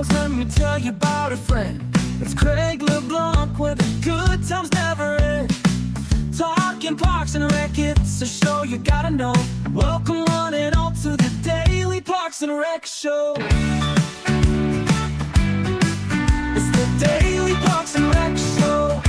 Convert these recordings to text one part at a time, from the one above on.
songs, let me tell you about a friend. It's Craig LeBlanc, where the good times never end. Talking Parks and Rec, it's a show you gotta know. Welcome one and all to the Daily Parks and Rec Show. It's the Daily Parks and Rec Show.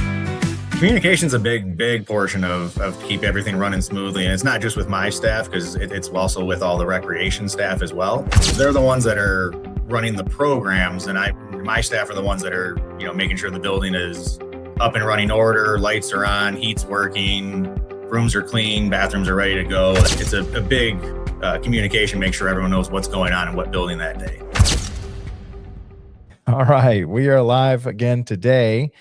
Communication's a big portion of keep everything running smoothly, and it's not just with my staff, because it's also with all the recreation staff as well. They're the ones that are running the programs, and my staff are the ones that are making sure the building is up and running order, lights are on, heat's working, rooms are clean, bathrooms are ready to go. It's a big communication, make sure everyone knows what's going on in what building that day. All right, we are live again today.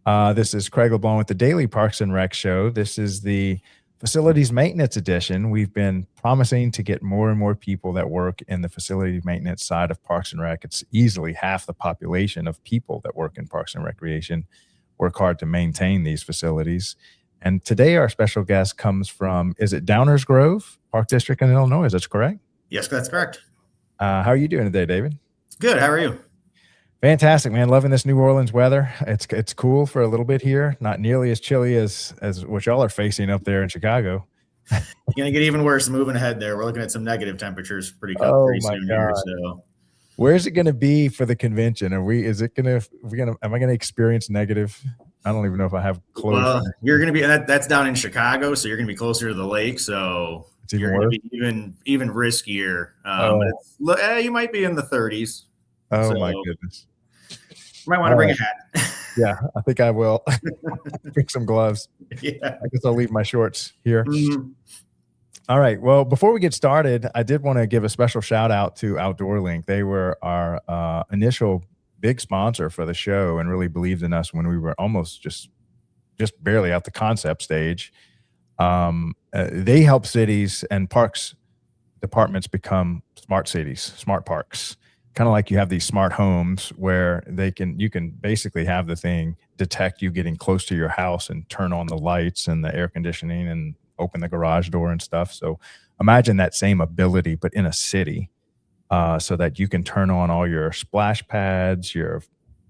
This is Craig LeBlanc with the Daily Parks and Rec Show. This is the Facilities Maintenance Edition. We've been promising to get more and more people that work in the facility maintenance side of Parks and Rec. It's easily half the population of people that work in Parks and Recreation work hard to maintain these facilities. And today our special guest comes from, is it Downers Grove Park District in Illinois? Is that correct? Yes, that's correct. How are you doing today, David? Good. How are you? Fantastic, man. Loving this New Orleans weather. It's cool for a little bit here. Not nearly as chilly as what y'all are facing up there in Chicago. It's going to get even worse moving ahead there. We're looking at some negative temperatures pretty soon here. So where's it going to be for the convention? Am I going to experience negative? I don't even know if I have clothes. Well, you're going to be, that's down in Chicago, so you're going to be closer to the lake. So you're going to be even riskier. You might be in the 30s. Oh, so, my goodness. You might want to bring a hat. Yeah, I think I will. Bring some gloves. Yeah. I guess I'll leave my shorts here. Mm-hmm. All right. Well, before we get started, I did want to give a special shout out to Outdoor Link. They were our initial big sponsor for the show and really believed in us when we were almost just barely at the concept stage. They help cities and parks departments become smart cities, smart parks. Kind of like you have these smart homes where you can basically have the thing detect you getting close to your house and turn on the lights and the air conditioning and open the garage door and stuff. So imagine that same ability, but in a city, so that you can turn on all your splash pads, your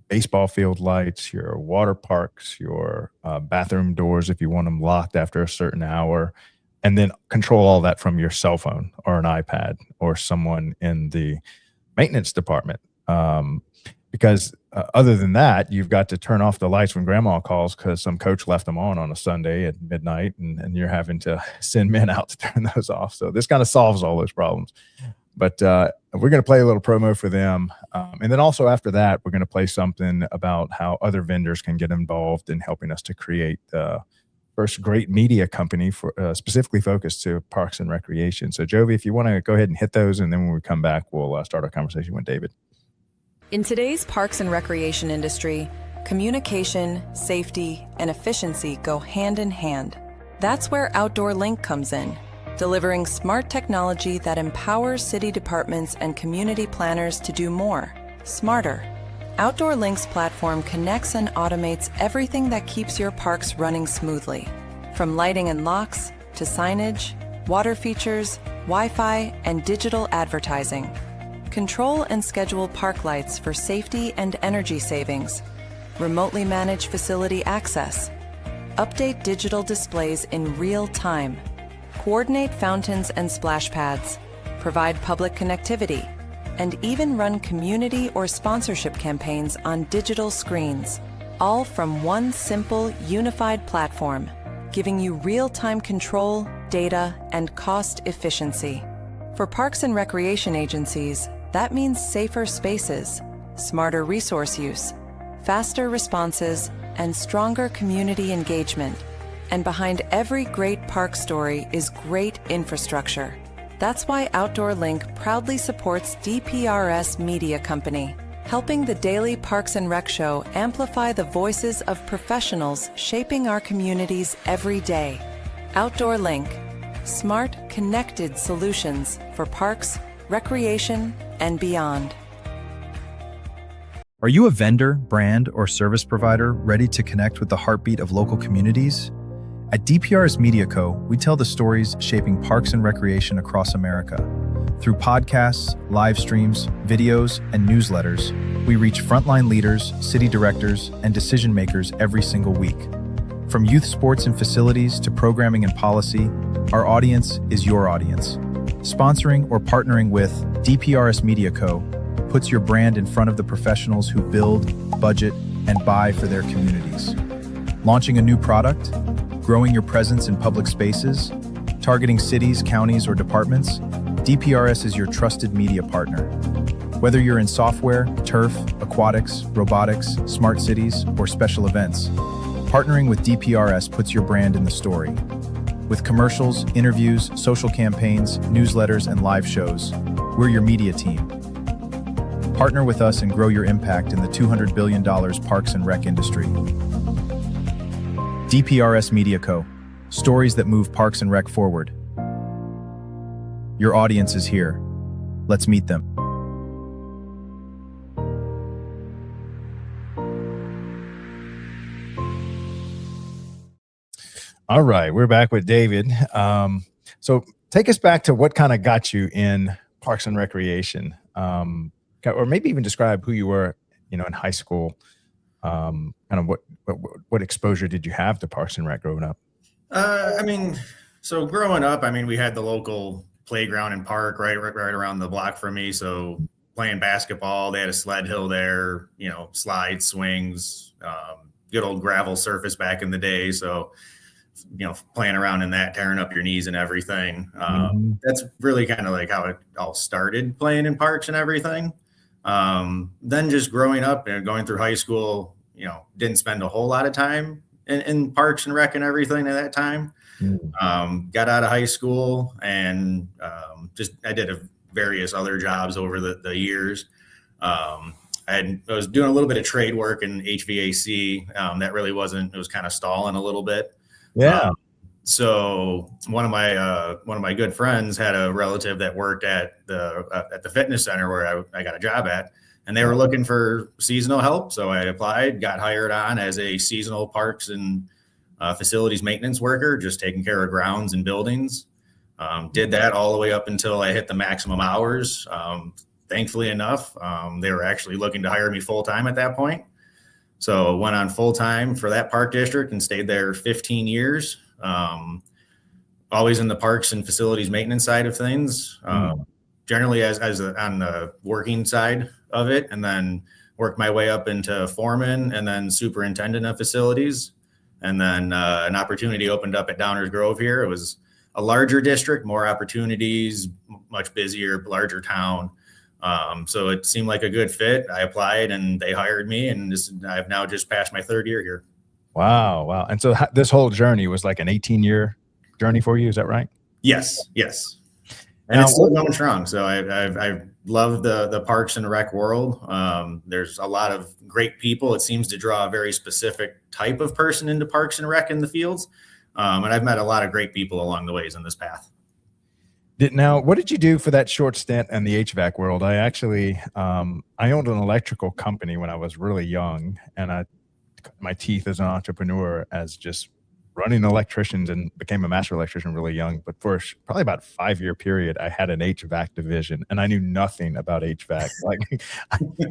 baseball field lights, your water parks, your bathroom doors if you want them locked after a certain hour, and then control all that from your cell phone or an iPad or someone in the maintenance department. Because other than that, you've got to turn off the lights when grandma calls because some coach left them on a Sunday at midnight, and you're having to send men out to turn those off. So this kind of solves all those problems. But we're going to play a little promo for them. And then also after that, we're going to play something about how other vendors can get involved in helping us to create the first great media company for specifically focused to Parks and Recreation. So Jovi, if you want to go ahead and hit those, and then when we come back, we'll start our conversation with David. In today's parks and recreation industry, communication, safety, and efficiency go hand in hand. That's where Outdoor Link comes in, delivering smart technology that empowers city departments and community planners to do more, smarter. Outdoor Link's platform connects and automates everything that keeps your parks running smoothly, from lighting and locks to signage, water features, Wi-Fi, and digital advertising. Control and schedule park lights for safety and energy savings. Remotely manage facility access. Update digital displays in real time. Coordinate fountains and splash pads. Provide public connectivity. And even run community or sponsorship campaigns on digital screens, all from one simple, unified platform, giving you real-time control, data, and cost efficiency. For parks and recreation agencies, that means safer spaces, smarter resource use, faster responses, and stronger community engagement. And behind every great park story is great infrastructure. That's why Outdoor Link proudly supports DPRS Media Company, helping the Daily Parks and Rec Show amplify the voices of professionals shaping our communities every day. Outdoor Link, smart, connected solutions for parks, recreation, and beyond. Are you a vendor, brand, or service provider ready to connect with the heartbeat of local communities? At DPRS Media Co., we tell the stories shaping parks and recreation across America. Through podcasts, live streams, videos, and newsletters, we reach frontline leaders, city directors, and decision makers every single week. From youth sports and facilities to programming and policy, our audience is your audience. Sponsoring or partnering with DPRS Media Co. puts your brand in front of the professionals who build, budget, and buy for their communities. Launching a new product, growing your presence in public spaces, targeting cities, counties, or departments, DPRS is your trusted media partner. Whether you're in software, turf, aquatics, robotics, smart cities, or special events, partnering with DPRS puts your brand in the story. With commercials, interviews, social campaigns, newsletters, and live shows, we're your media team. Partner with us and grow your impact in the $200 billion parks and rec industry. DPRS Media Co. Stories that move parks and rec forward. Your audience is here. Let's meet them. All right, we're back with David. So take us back to what kind of got you in Parks and Recreation, or maybe even describe who you were, in high school. Kind of what exposure did you have to Parks and Rec growing up? So growing up, we had the local playground and park right around the block from me. So playing basketball, they had a sled hill there, slides, swings, good old gravel surface back in the day. So playing around in that, tearing up your knees and everything. That's really kind of like how it all started, playing in parks and everything. Then just growing up and going through high school, didn't spend a whole lot of time in parks and rec and everything at that time. Got out of high school and I did various other jobs over the years. I was doing a little bit of trade work in HVAC. That really wasn't, it was kind of stalling a little bit. Yeah. So one of my good friends had a relative that worked at the fitness center where I got a job at, and they were looking for seasonal help. So I applied, got hired on as a seasonal parks and facilities maintenance worker, just taking care of grounds and buildings. Did that all the way up until I hit the maximum hours. Thankfully enough, they were actually looking to hire me full time at that point. So went on full time for that park district and stayed there 15 years. Always in the parks and facilities maintenance side of things, generally as on the working side of it, and then worked my way up into foreman and then superintendent of facilities. And then an opportunity opened up at Downers Grove here. It was a larger district, more opportunities, much busier, larger town. So it seemed like a good fit. I applied and they hired me, and I've now just passed my third year here. Wow. And so this whole journey was like an 18-year journey for you. Is that right? Yes. And it's still going strong. So I love the parks and rec world. There's a lot of great people. It seems to draw a very specific type of person into parks and rec in the fields. And I've met a lot of great people along the ways in this path. Now, what did you do for that short stint in the HVAC world? I actually, I owned an electrical company when I was really young, and I cut my teeth as an entrepreneur as just running electricians, and became a master electrician really young. But for probably about a 5-year period, I had an HVAC division, and I knew nothing about HVAC. Like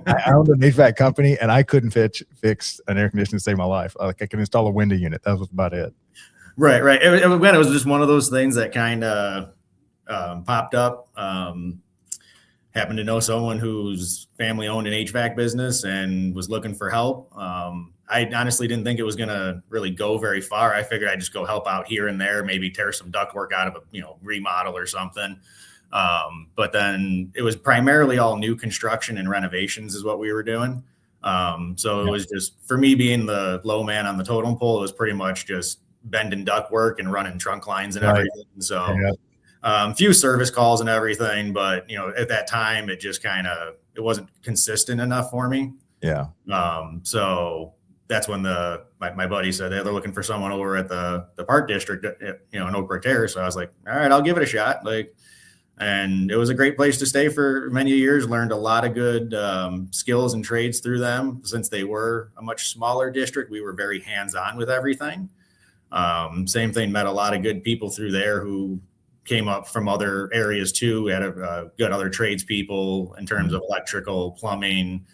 I owned an HVAC company, and I couldn't fix an air conditioner to save my life. Like I can install a window unit. That was about it. Right. It was just one of those things that kind of popped up. Happened to know someone whose family owned an HVAC business and was looking for help. I honestly didn't think it was going to really go very far. I figured I'd just go help out here and there, maybe tear some ductwork out of a remodel or something. But then it was primarily all new construction and renovations is what we were doing. So it was just, for me being the low man on the totem pole, it was pretty much just bending ductwork and running trunk lines and everything. So few service calls and everything, but at that time it just it wasn't consistent enough for me. Yeah. So that's when my buddy said they're looking for someone over at the park district, in Oak Brook Terrace. So I was like, all right, I'll give it a shot. And it was a great place to stay for many years. Learned a lot of good skills and trades through them. Since they were a much smaller district, we were very hands-on with everything. Same thing, met a lot of good people through there who came up from other areas too. We had a good other tradespeople in terms of electrical, plumbing,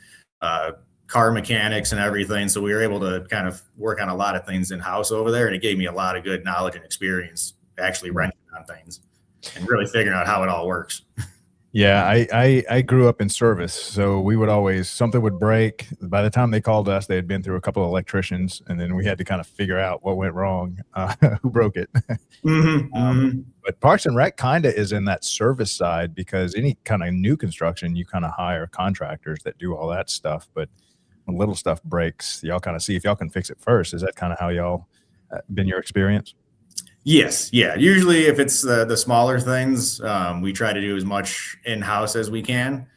car mechanics and everything. So we were able to kind of work on a lot of things in-house over there. And it gave me a lot of good knowledge and experience actually renting on things and really figuring out how it all works. Yeah, I grew up in service, so we would always, something would break. By the time they called us, they had been through a couple of electricians, and then we had to kind of figure out what went wrong, who broke it. But Parks and Rec kind of is in that service side, because any kind of new construction, you kind of hire contractors that do all that stuff. But when little stuff breaks, y'all kind of see if y'all can fix it first. Is that kind of how y'all been your experience? Yes. Yeah. Usually if it's the smaller things, we try to do as much in-house as we can.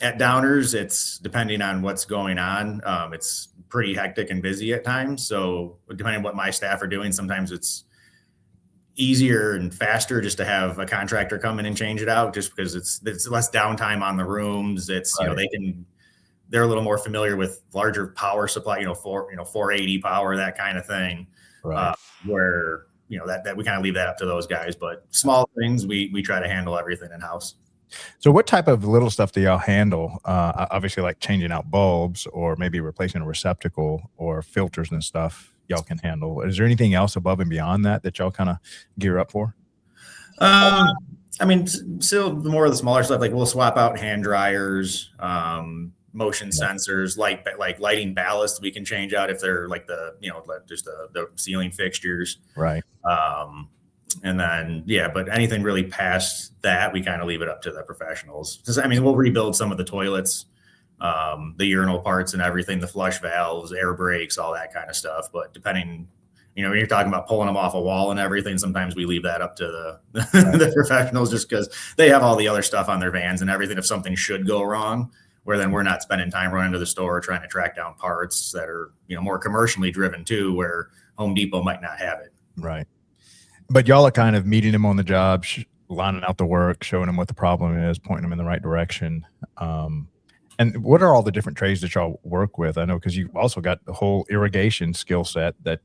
At Downers, it's depending on what's going on. It's pretty hectic and busy at times. So depending on what my staff are doing, sometimes it's easier and faster just to have a contractor come in and change it out, just because it's less downtime on the rooms. It's, you know, they're a little more familiar with larger power supply, 480 power, that kind of thing. Right. Where, that we kind of leave that up to those guys, but small things, we try to handle everything in house. So what type of little stuff do y'all handle? Obviously like changing out bulbs or maybe replacing a receptacle or filters and stuff y'all can handle. Is there anything else above and beyond that y'all kind of gear up for? I mean, still more of the smaller stuff, like we'll swap out hand dryers, motion sensors, like lighting ballast we can change out if they're like just the ceiling fixtures. Right. And then, but anything really past that, we kind of leave it up to the professionals. I mean, we'll rebuild some of the toilets, the urinal parts and everything, the flush valves, air brakes, all that kind of stuff. But depending, when you're talking about pulling them off a wall and everything, sometimes we leave that up to the professionals, just because they have all the other stuff on their vans and everything. If something should go wrong, where then we're not spending time running to the store trying to track down parts that are, more commercially driven too, where Home Depot might not have it. Right. But y'all are kind of meeting them on the job, lining out the work, showing them what the problem is, pointing them in the right direction. And what are all the different trades that y'all work with? I know, because you've also got the whole irrigation skill set that,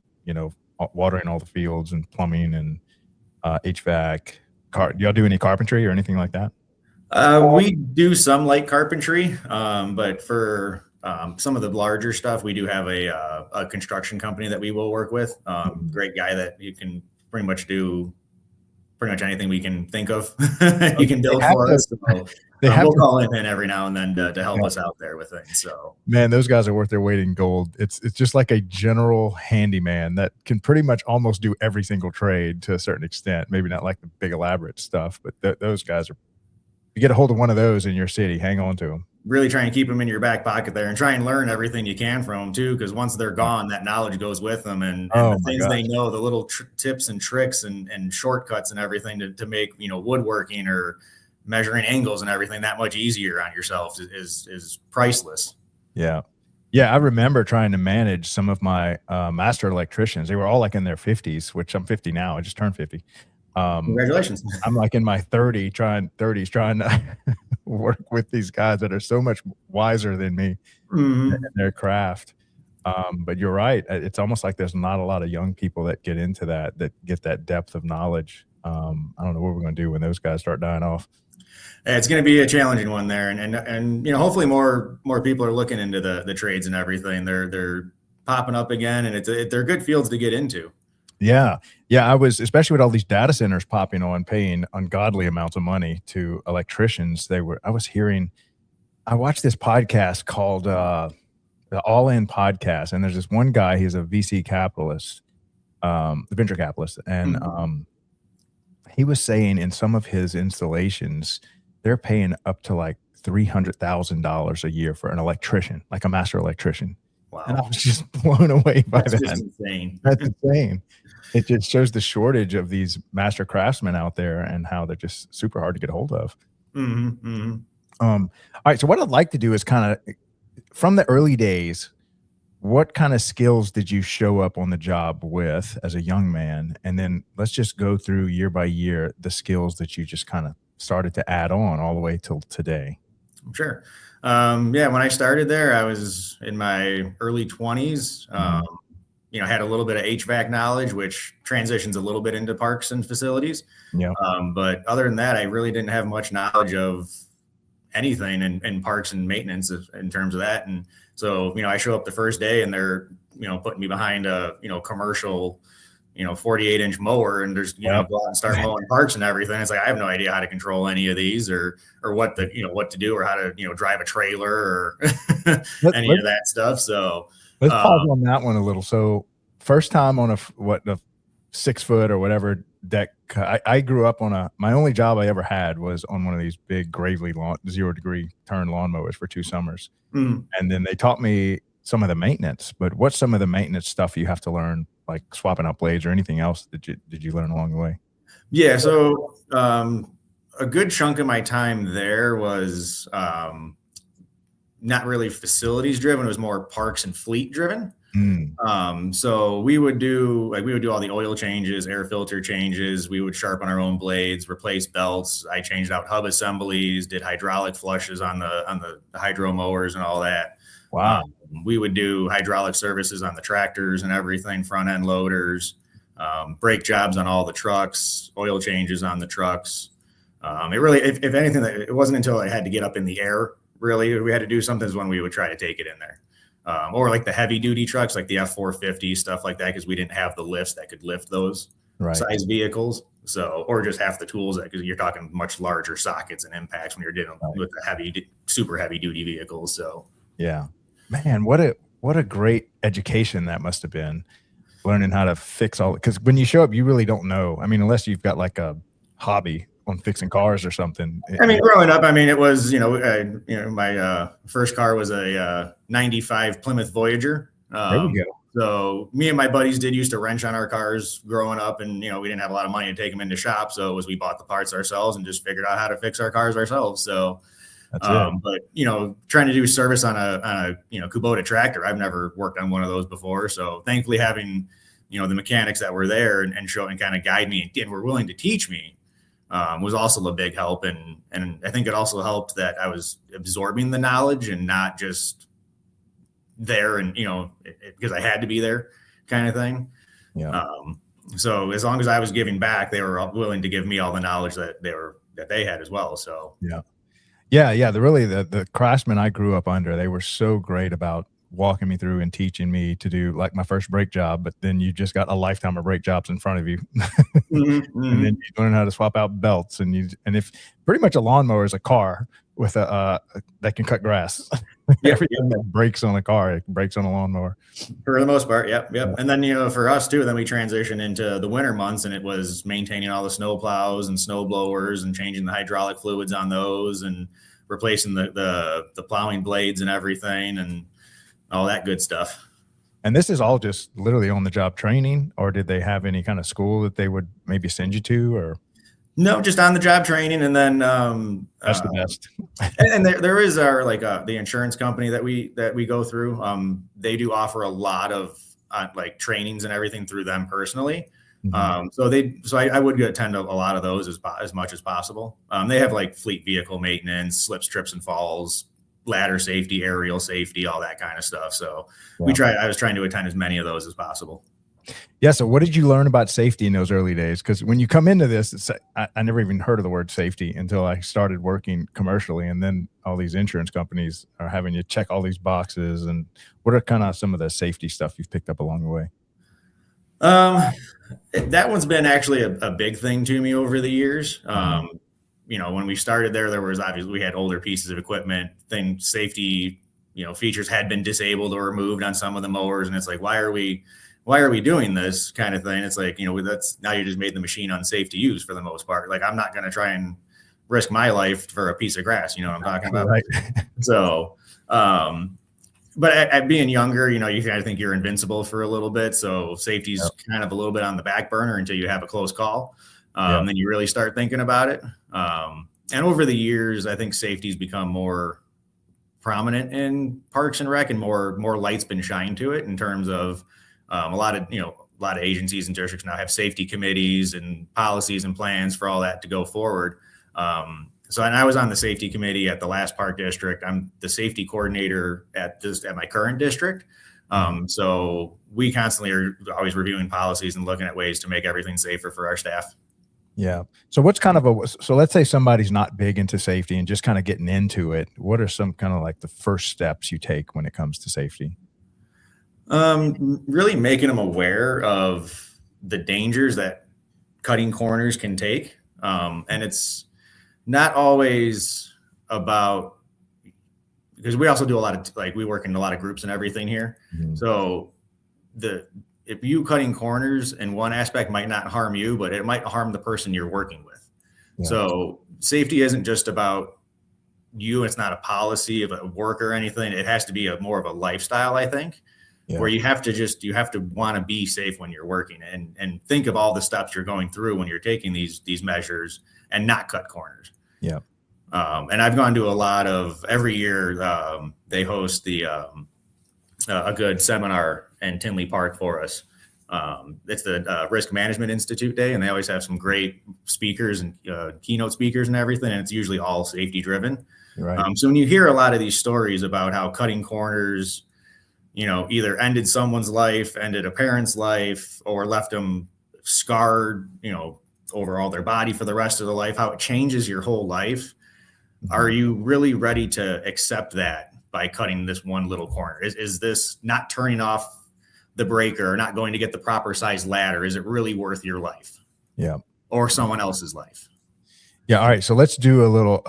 watering all the fields and plumbing and HVAC. Do y'all do any carpentry or anything like that? We do some light carpentry, but for some of the larger stuff, we do have a construction company that we will work with. Great guy that you can pretty much do pretty much anything we can think of. You can build for us. So, we'll call him in every now and then to help us out there with things. So, man, those guys are worth their weight in gold. It's just like a general handyman that can pretty much almost do every single trade to a certain extent. Maybe not like the big elaborate stuff, but those guys are. You get a hold of one of those in your city, hang on to them. Really try and keep them in your back pocket there, and try and learn everything you can from them too, because once they're gone, that knowledge goes with them, and the things they know, the little tips and tricks and shortcuts and everything to make woodworking or measuring angles and everything that much easier on yourself is priceless. Yeah. I remember trying to manage some of my master electricians. They were all like in their 50s, which I'm 50 now. I just turned 50. Congratulations. I'm like in my 30s trying to work with these guys that are so much wiser than me in their craft. But you're right. It's almost like there's not a lot of young people that get into that get that depth of knowledge. I don't know what we're going to do when those guys start dying off. It's going to be a challenging one there. And hopefully more people are looking into the trades and everything. They're popping up again, and they're good fields to get into. Yeah. I was, especially with all these data centers popping on, paying ungodly amounts of money to electricians. I watched this podcast called the All In Podcast, and there's this one guy, he's a VC capitalist, the venture capitalist. And he was saying in some of his installations, they're paying up to like $300,000 a year for an electrician, like a master electrician. Wow. And I was just blown away by that. That's insane. That's insane. It just shows the shortage of these master craftsmen out there and how they're just super hard to get a hold of. All right. So what I'd like to do is kind of, from the early days, what kind of skills did you show up on the job with as a young man? And then let's just go through year by year, the skills that you just kind of started to add on all the way till today. Sure. When I started there, I was in my early 20s. had a little bit of HVAC knowledge, which transitions a little bit into parks and facilities. Yeah. But other than that, I really didn't have much knowledge of anything in parks and maintenance in terms of that. And so, I show up the first day and they're, putting me behind a, commercial, 48-inch mower, and there's, go out and start mowing parks and everything. It's like, I have no idea how to control any of these or what what to do or how to, drive a trailer or any of that stuff. So let's pause on that one a little. So first time on the 6 foot or whatever deck, I grew up on my only job I ever had was on one of these big Gravely 0 degree turn lawnmowers for 2 summers. And then they taught me some of the maintenance, but what's some of the maintenance stuff you have to learn, like swapping out blades or anything else that did you learn along the way? Yeah. So, a good chunk of my time there was, not really facilities driven. It was more parks and fleet driven. So we would do all the oil changes, air filter changes. We would sharpen our own blades, replace belts. I changed out hub assemblies, did hydraulic flushes on the hydro mowers and all that. Wow. We would do hydraulic services on the tractors and everything, front end loaders, brake jobs on all the trucks, oil changes on the trucks. It really, if anything, it wasn't until I had to get up in the air, really, we had to do something is when we would try to take it in there. Or like the heavy duty trucks, like the F450, stuff like that, because we didn't have the lifts that could lift those size vehicles. So, or just half the tools, because you're talking much larger sockets and impacts when you're dealing with the super heavy duty vehicles. So, yeah, man, what a great education that must have been, learning how to fix all. Because when you show up, you really don't know. I mean, unless you've got like a hobby on fixing cars or something. I mean, growing up, it was, my first car was a 95 Plymouth Voyager. There we go. So me and my buddies used to wrench on our cars growing up, and, we didn't have a lot of money to take them into shop. So we bought the parts ourselves and just figured out how to fix our cars ourselves. So, but, trying to do service on a Kubota tractor, I've never worked on one of those before. So thankfully having, the mechanics that were there and show and kind of guide me and were willing to teach me, was also a big help. And I think it also helped that I was absorbing the knowledge and not just there and, because I had to be there kind of thing. Yeah. So as long as I was giving back, they were willing to give me all the knowledge that they had as well. So, yeah. The craftsmen I grew up under, they were so great about walking me through and teaching me to do like my first brake job, but then you just got a lifetime of brake jobs in front of you. And then you learn how to swap out belts, and if pretty much a lawnmower is a car with that can cut grass. Everything that breaks on a car, it breaks on a lawnmower for the most part. Yep. And then, for us too, then we transitioned into the winter months, and it was maintaining all the snow plows and snow blowers and changing the hydraulic fluids on those and replacing the plowing blades and everything and all that good stuff. And this is all just literally on the job training, or did they have any kind of school that they would maybe send you to, or? No, just on the job training. And then, that's the best. and there is our, the insurance company that we go through. They do offer a lot of trainings and everything through them personally. So I would attend a lot of those as much as possible. They have fleet vehicle maintenance, slips, trips and falls, ladder safety, aerial safety, all that kind of stuff. So I was trying to attend as many of those as possible. Yeah. So what did you learn about safety in those early days? Because when you come into this, I never even heard of the word safety until I started working commercially. And then all these insurance companies are having you check all these boxes. And what are kind of some of the safety stuff you've picked up along the way? That one's been actually a big thing to me over the years. When we started there was obviously, we had older pieces of equipment, safety, features had been disabled or removed on some of the mowers. And it's like, why are we doing this kind of thing? It's like, that's now you just made the machine unsafe to use for the most part. I'm not going to try and risk my life for a piece of grass, what I'm talking about. Right. So, but at being younger, you kind of think you're invincible for a little bit. So safety's kind of a little bit on the back burner until you have a close call. Then you really start thinking about it. And over the years, I think safety's become more prominent in Parks and Rec, and more light's been shined to it in terms of a lot of agencies and districts now have safety committees and policies and plans for all that to go forward. And I was on the safety committee at the last park district. I'm the safety coordinator at my current district. So we constantly are always reviewing policies and looking at ways to make everything safer for our staff. Yeah. So what's kind of so let's say somebody's not big into safety and just kind of getting into it. What are some kind of like the first steps you take when it comes to safety? Really making them aware of the dangers that cutting corners can take. And it's not always about, because we also do a lot of, like, we work in a lot of groups and everything here. So if you cutting corners in one aspect might not harm you, but it might harm the person you're working with. Yeah. So safety isn't just about you. It's not a policy of a work or anything. It has to be more of a lifestyle, I think, where you have to want to be safe when you're working and think of all the steps you're going through when you're taking these measures and not cut corners. Yeah. And I've gone to a lot of, every year they host a good seminar in Tinley Park for us. It's the Risk Management Institute Day, and they always have some great speakers and keynote speakers and everything, and it's usually all safety driven. Right. So when you hear a lot of these stories about how cutting corners, either ended someone's life, ended a parent's life, or left them scarred, over all their body for the rest of their life, how it changes your whole life. Are you really ready to accept that by cutting this one little corner? Is this not turning off the breaker or not going to get the proper size ladder? Is it really worth your life? Yeah. Or someone else's life? Yeah. All right. So let's do a little,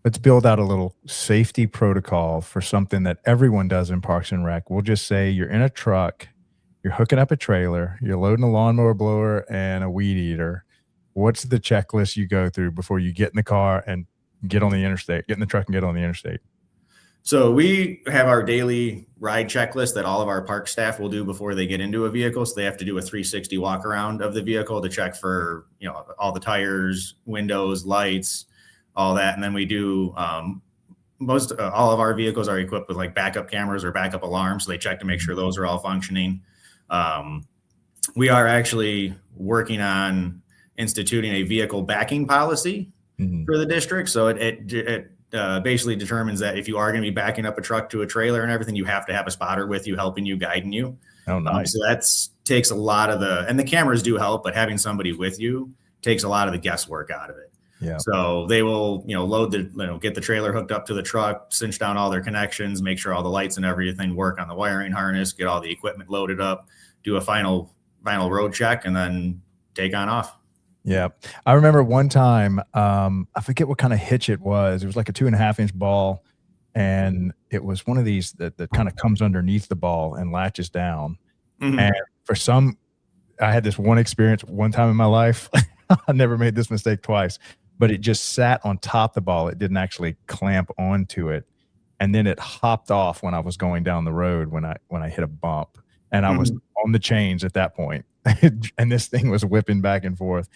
let's build out a little safety protocol for something that everyone does in Parks and Rec. We'll just say you're in a truck, you're hooking up a trailer, you're loading a lawnmower blower and a weed eater. What's the checklist you go through before you get in the car and get on the interstate, get in the truck and get on the interstate? So we have our daily ride checklist that all of our park staff will do before they get into a vehicle. So they have to do a 360 walk around of the vehicle to check for, all the tires, windows, lights, all that. And then we do, all of our vehicles are equipped with like backup cameras or backup alarms. So they check to make sure those are all functioning. We are actually working on instituting a vehicle backing policy for the district. So it basically determines that if you are going to be backing up a truck to a trailer and everything, you have to have a spotter with you, helping you, guiding you. Oh, nice. So that takes a lot of and the cameras do help, but having somebody with you takes a lot of the guesswork out of it. Yeah. So they will, get the trailer hooked up to the truck, cinch down all their connections, make sure all the lights and everything work on the wiring harness, get all the equipment loaded up, do a final road check, and then take on off. Yeah. I remember one time, I forget what kind of hitch it was. It was like a 2.5-inch ball. And it was one of these that kind of comes underneath the ball and latches down. And I had this one experience one time in my life. I never made this mistake twice, but it just sat on top of the ball. It didn't actually clamp onto it. And then it hopped off when I was going down the road when I hit a bump. And I was on the chains at that point. And this thing was whipping back and forth.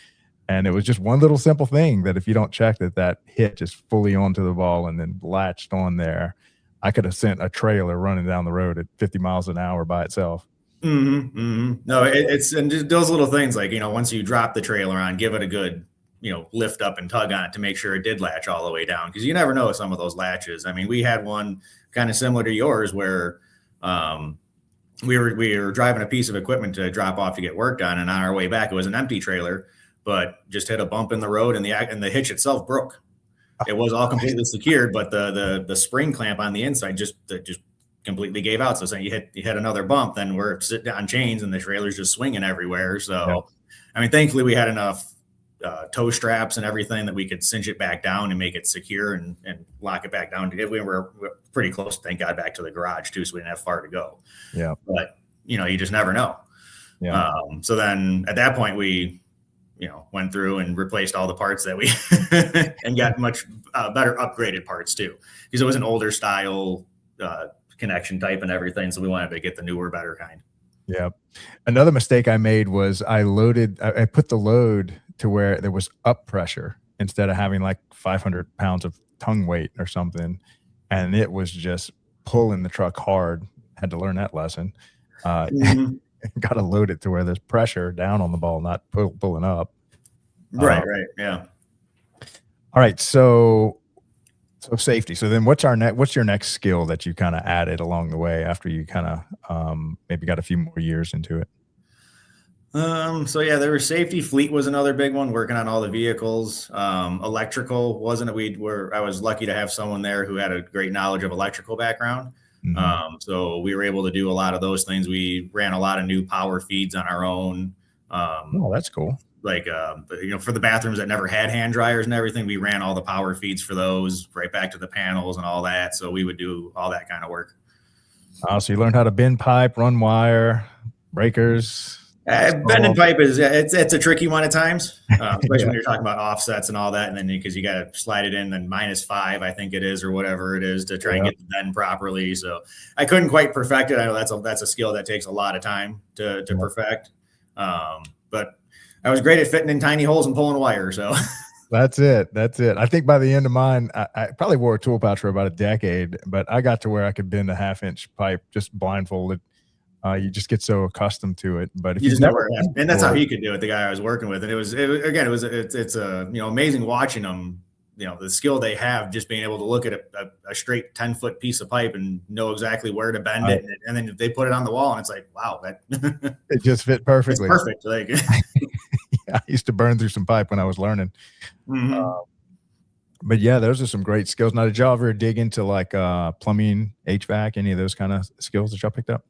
And it was just one little simple thing that if you don't check that hitch is fully onto the ball and then latched on there, I could have sent a trailer running down the road at 50 miles an hour by itself. No, it's and just those little things like, once you drop the trailer on, give it a good, lift up and tug on it to make sure it did latch all the way down. Because you never know some of those latches. I mean, we had one kind of similar to yours where we were driving a piece of equipment to drop off to get work done. And on our way back, it was an empty trailer, but just hit a bump in the road and the hitch itself broke. It was all completely secured, but the spring clamp on the inside just completely gave out. So saying you hit another bump, then we're sitting on chains and the trailer's just swinging everywhere. So, I mean, thankfully we had enough tow straps and everything that we could cinch it back down and make it secure and lock it back down. We were pretty close, thank God, back to the garage too, so we didn't have far to go. Yeah. But, you just never know. Yeah. So then at that point we, went through and replaced all the parts that we and got much better upgraded parts too, because it was an older style connection type and everything. So we wanted to get the newer, better kind. Yeah. Another mistake I made was I put the load to where there was up pressure instead of having like 500 pounds of tongue weight or something. And it was just pulling the truck hard. Had to learn that lesson. Got to load it to where there's pressure down on the ball, not pulling up. Right. Yeah. All right. So So safety. So then what's your next skill that you kind of added along the way after you kind of maybe got a few more years into it? So yeah, there was safety. Fleet was another big one, working on all the vehicles. Electrical wasn't it? I was lucky to have someone there who had a great knowledge of electrical background. Mhm. So we were able to do a lot of those things. We ran a lot of new power feeds on our own. Oh, that's cool. Like for the bathrooms that never had hand dryers and everything, we ran all the power feeds for those right back to the panels and all that. So we would do all that kind of work. So you learned how to bend pipe, run wire, breakers. Bending pipe is it's a tricky one at times, especially Yeah. when you're talking about offsets and all that, and then because you got to slide it in then -5, I think it is, or whatever it is, to try and Yeah. get the bend properly. So I couldn't quite perfect it. I know that's a skill that takes a lot of time to Yeah. perfect. But I was great at fitting in tiny holes and pulling wire. So That's it. That's it. I think by the end of mine, I probably wore a tool pouch for about a decade, but I got to where I could bend a 1/2 inch pipe just blindfolded. You just get so accustomed to it. But if you you've just never never, been and that's how before, he could do it. The guy I was working with, and it's amazing watching them. The skill they have, just being able to look at a straight 10-foot piece of pipe and know exactly where to bend it, and then they put it on the wall, and it's like, wow, that it just fit it's perfectly. perfect. Like, I used to burn through some pipe when I was learning. mhm. But yeah, those are some great skills. Now, did y'all ever dig into like plumbing, HVAC, any of those kind of skills that y'all picked up?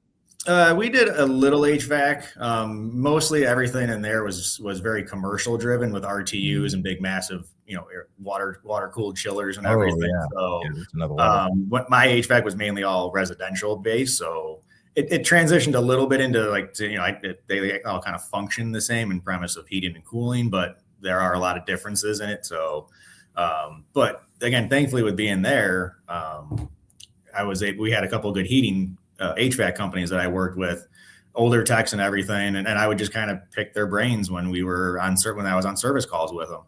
We did a little HVAC. Mostly everything in there was very commercial driven with RTUs and big, massive, water cooled chillers and Oh everything. yeah, So, yeah, that's another level. what my HVAC was mainly all residential based. So it transitioned a little bit into like, they all kind of function the same in premise of heating and cooling, but there are a lot of differences in it. So, but again, thankfully with being there, we had a couple of good heating HVAC companies that I worked with, older techs and everything, and I would just kind of pick their brains when I was on service calls with them.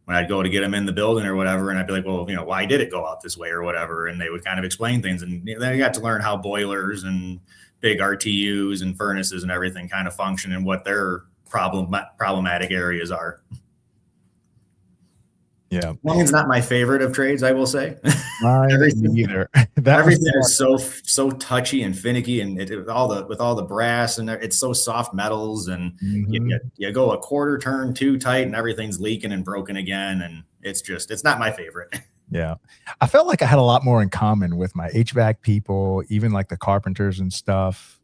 When I'd go to get them in the building or whatever, and I'd be like, well, why did it go out this way or whatever, and they would kind of explain things, and then you got to learn how boilers and big RTUs and furnaces and everything kind of function and what their problematic areas are. Yeah, Plumbing's not my favorite of trades, I will say. mine Everything- either. That was Everything is so touchy and finicky, and with all the brass, and it's so soft metals, and Mhm. you go a quarter turn too tight, and everything's leaking and broken again, and it's not my favorite. Yeah. I felt like I had a lot more in common with my HVAC people, even like the carpenters and stuff.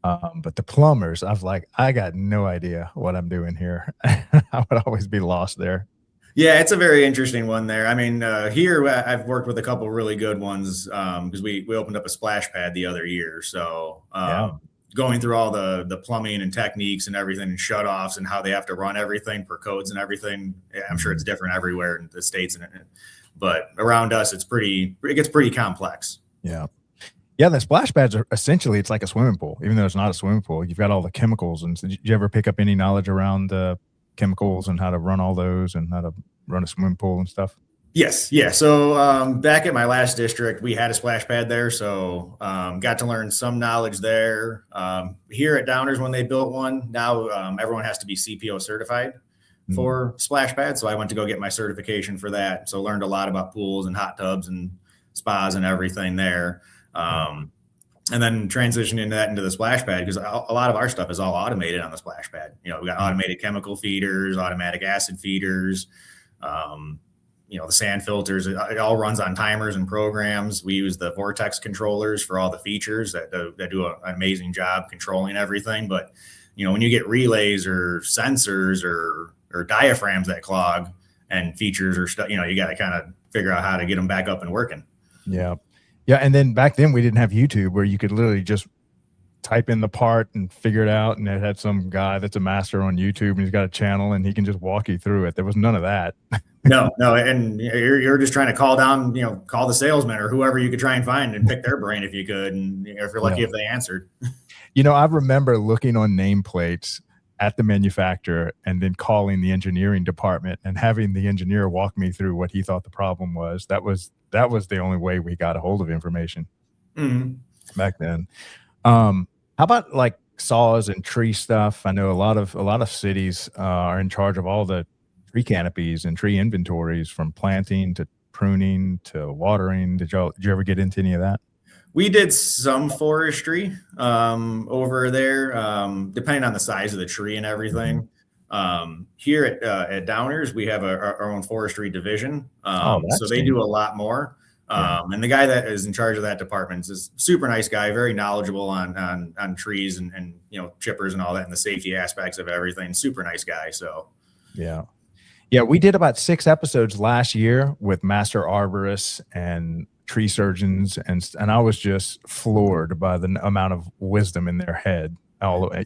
But the plumbers, I got no idea what I'm doing here. I would always be lost there. Yeah, it's a very interesting one there. I mean, here I've worked with a couple really good ones because we opened up a splash pad the other year. So Yeah. going through all the plumbing and techniques and everything and shutoffs and how they have to run everything per codes and everything. Yeah, I'm sure it's different everywhere in the States, but around us, it gets pretty complex. Yeah. Yeah, the splash pads are essentially it's like a swimming pool, even though it's not a swimming pool. You've got all the chemicals. And so did you ever pick up any knowledge around the chemicals and how to run all those and how to run a swimming pool and stuff? Yes, yeah. So back at my last district, we had a splash pad there, so got to learn some knowledge there. Here at Downers, when they built one, now everyone has to be CPO certified for splash pads. So I went to go get my certification for that. So learned a lot about pools and hot tubs and spas and everything there. And then transitioning into the splash pad, because a lot of our stuff is all automated on the splash pad. We got automated chemical feeders, automatic acid feeders, the sand filters. It all runs on timers and programs. We use the Vortex controllers for all the features that do an amazing job controlling everything. But, when you get relays or sensors or diaphragms that clog and features or stuff, you got to kind of figure out how to get them back up and working. Yeah. Yeah. And then back then we didn't have YouTube where you could literally just type in the part and figure it out. And it had some guy that's a master on YouTube and he's got a channel and he can just walk you through it. There was none of that. No. And you're just trying to call the salesman or whoever you could try and find and pick their brain if you could. And if you're lucky, if they answered. I remember looking on nameplates at the manufacturer and then calling the engineering department and having the engineer walk me through what he thought the problem was. That was the only way we got a hold of information back then. How about like saws and tree stuff? I know a lot of cities are in charge of all the tree canopies and tree inventories from planting to pruning to watering. Did you ever get into any of that? We did some forestry over there, depending on the size of the tree and everything. Here at Downers, we have our own forestry division. So they do a lot more. And the guy that is in charge of that department is a super nice guy, very knowledgeable on trees and chippers and all that, and the safety aspects of everything. Super nice guy. So yeah, we did about 6 episodes last year with master arborists and tree surgeons, and I was just floored by the amount of wisdom in their head.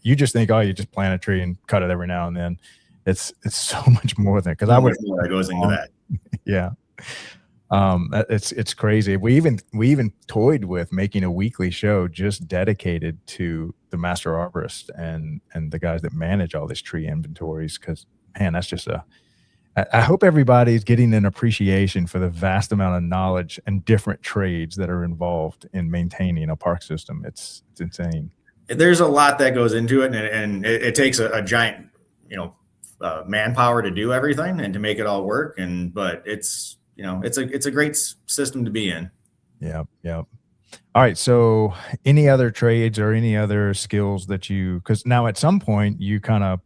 You just think, oh, you just plant a tree and cut it every now and then. It's so much more than, because I would that goes into that. Yeah. It's crazy. We even toyed with making a weekly show just dedicated to the master arborist and the guys that manage all these tree inventories, because man, that's just I hope everybody's getting an appreciation for the vast amount of knowledge and different trades that are involved in maintaining a park system. It's insane. There's a lot that goes into it, and it takes a giant, manpower to do everything and to make it all work. But it's a great system to be in. Yeah. All right. So any other trades or any other skills that because now at some point you kind of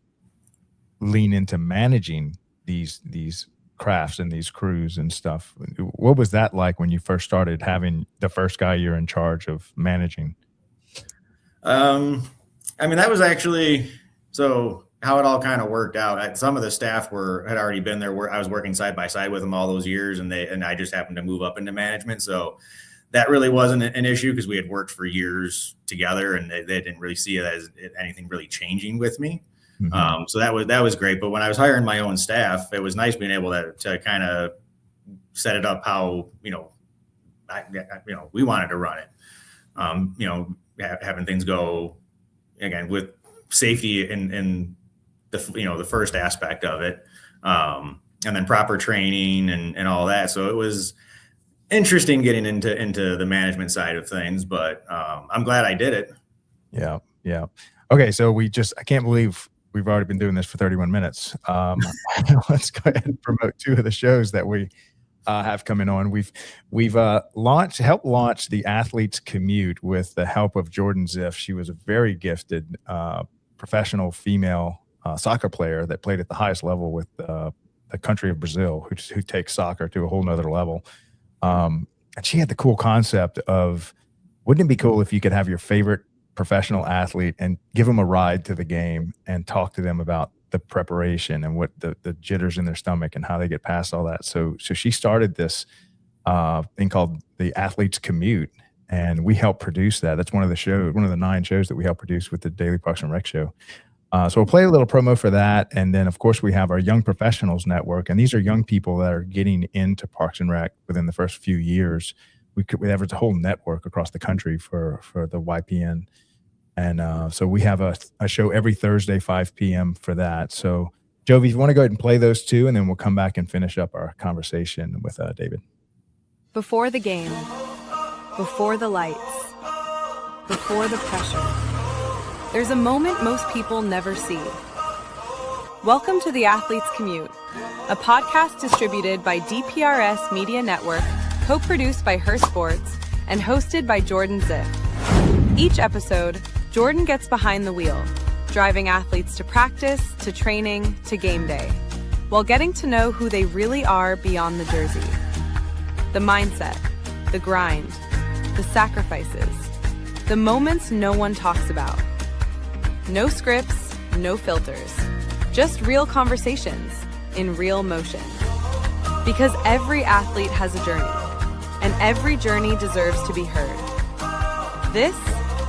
lean into managing these crafts and these crews and stuff. What was that like when you first started having the first guy you're in charge of managing? That was actually, so how it all kind of worked out. Some of the staff had already been there, where I was working side by side with them all those years, and I just happened to move up into management. So that really wasn't an issue, because we had worked for years together, and they didn't really see it as anything really changing with me. Mm-hmm. So that was great. But when I was hiring my own staff, it was nice being able to kind of set it up how, we wanted to run it. Having things go, again, with safety in the first aspect of it, and then proper training and all that. So it was interesting getting into the management side of things, but I'm glad I did it. Yeah. Okay, so I can't believe we've already been doing this for 31 minutes. Let's go ahead and promote 2 of the shows that we have coming on. We've helped launch the Athletes Commute with the help of Jordan Ziff. She was a very gifted professional female soccer player that played at the highest level with the country of Brazil, who takes soccer to a whole nother level. And she had the cool concept of, wouldn't it be cool if you could have your favorite professional athlete and give them a ride to the game and talk to them about the preparation and what the jitters in their stomach and how they get past all that. So she started this thing called the Athletes Commute, and we helped produce that. That's one of the 9 shows that we helped produce with the Daily Parks and Rec show. So we'll play a little promo for that. And then of course we have our Young Professionals Network, and these are young people that are getting into Parks and Rec within the first few years. We have a whole network across the country for the YPN. And so we have a show every Thursday, 5 p.m. for that. So, Jovi, if you want to go ahead and play those 2, and then we'll come back and finish up our conversation with David. Before the game, before the lights, before the pressure, there's a moment most people never see. Welcome to the Athletes Commute, a podcast distributed by DPRS Media Network, co-produced by Her Sports, and hosted by Jordan Ziff. Each episode, Jordan gets behind the wheel, driving athletes to practice, to training, to game day, while getting to know who they really are beyond the jersey. The mindset, the grind, the sacrifices, the moments no one talks about. No scripts, no filters, just real conversations in real motion. Because every athlete has a journey, and every journey deserves to be heard. This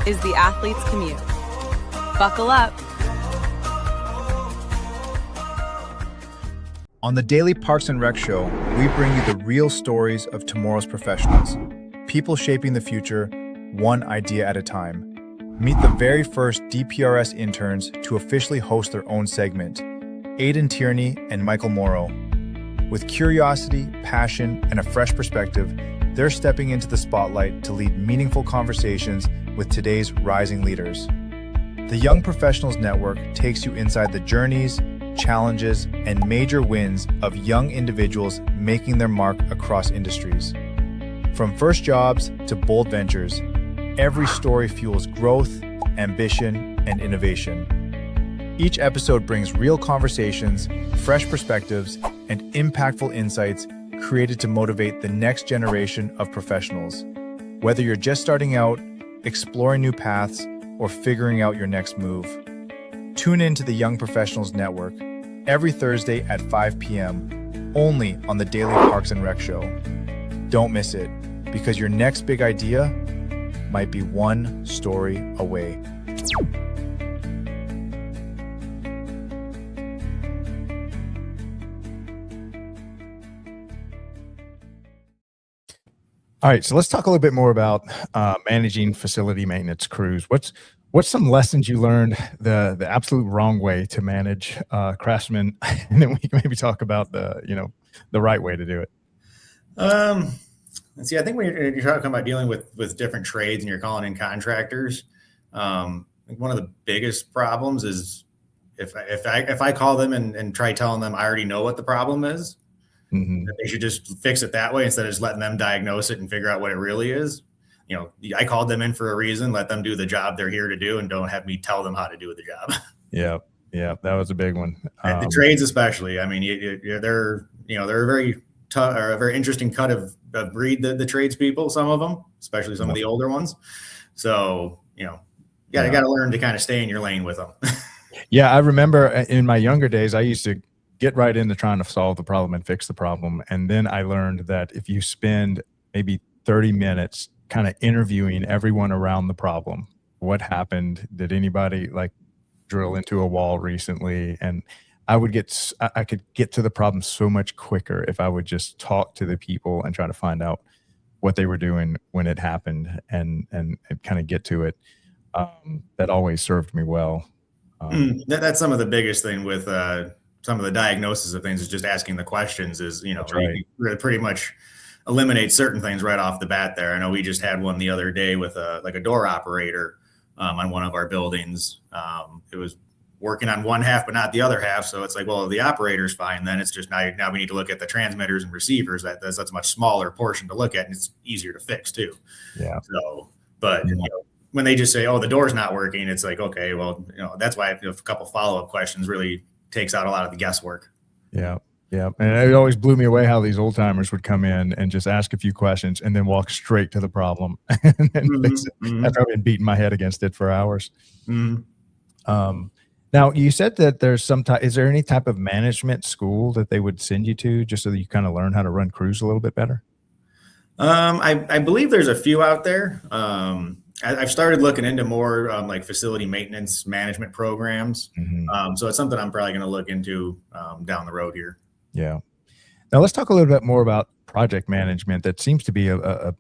is the Athletes Commute. Buckle up. On the Daily Parks and Rec show, we bring you the real stories of tomorrow's professionals, people shaping the future, one idea at a time. Meet the very first DPRS interns to officially host their own segment, Aidan Tierney and Michael Morrow. With curiosity, passion, and a fresh perspective, they're stepping into the spotlight to lead meaningful conversations with today's rising leaders. The Young Professionals Network takes you inside the journeys, challenges, and major wins of young individuals making their mark across industries. From first jobs to bold ventures, every story fuels growth, ambition, and innovation. Each episode brings real conversations, fresh perspectives, and impactful insights created to motivate the next generation of professionals. Whether you're just starting out, exploring new paths, or figuring out your next move, tune in to the Young Professionals Network every Thursday at 5 p.m. only on the Daily Parks and Rec Show. Don't miss it, because your next big idea might be one story away. All right, so let's talk a little bit more about managing facility maintenance crews. What's some lessons you learned the absolute wrong way to manage craftsmen, and then we can maybe talk about the right way to do it. Let's see. I think when you're talking about dealing with different trades and you're calling in contractors, I think one of the biggest problems is if I call them and try telling them I already know what the problem is. Mm-hmm. That they should just fix it that way instead of just letting them diagnose it and figure out what it really is. I called them in for a reason. Let them do the job they're here to do, and don't have me tell them how to do the job. Yeah, that was a big one. The trades, especially. I mean, they're a very tough or a very interesting cut of breed. The tradespeople, some of them, especially some of the older ones. So you got to learn to kind of stay in your lane with them. Yeah, I remember in my younger days, I used to get right into trying to solve the problem and fix the problem. And then I learned that if you spend maybe 30 minutes kind of interviewing everyone around the problem, what happened? Did anybody drill into a wall recently? And I could get to the problem so much quicker if I would just talk to the people and try to find out what they were doing when it happened and kind of get to it. That always served me well. That's some of the biggest thing with some of the diagnosis of things is just asking the questions is, right. You pretty much eliminate certain things right off the bat there. I know we just had one the other day with a door operator on one of our buildings. It was working on one half, but not the other half. So it's like, well, the operator's fine. Then it's just now we need to look at the transmitters and receivers. That's a much smaller portion to look at, and it's easier to fix too. Yeah. So, but when they just say, oh, the door's not working, it's like, okay, well, that's why a couple follow-up questions really takes out a lot of the guesswork. Yeah. And it always blew me away how these old timers would come in and just ask a few questions and then walk straight to the problem and then fix it after I've been beating my head against it for hours. Now you said that there's is there any type of management school that they would send you to just so that you kind of learn how to run crews a little bit better? I believe there's a few out there. I've started looking into more facility maintenance management programs. So it's something I'm probably going to look into down the road here. Yeah. Now let's talk a little bit more about project management. That seems to be a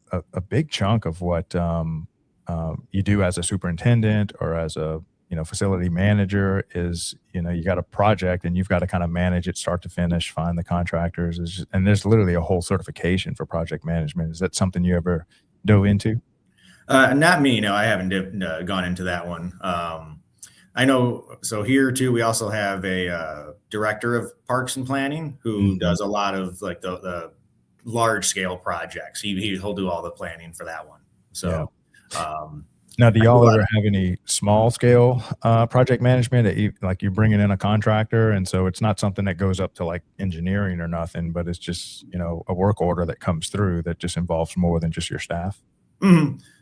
big chunk of what you do as a superintendent or as a facility manager. Is you got a project and you've got to kind of manage it start to finish, find the contractors, and there's literally a whole certification for project management. Is that something you ever dove into? Not me. No, I haven't gone into that one. I know. So here too, we also have a director of parks and planning who does a lot of the large scale projects. He'll do all the planning for that one. So, now, do y'all ever have any small scale project management that you're bringing in a contractor, and so it's not something that goes up to engineering or nothing, but it's just a work order that comes through that just involves more than just your staff?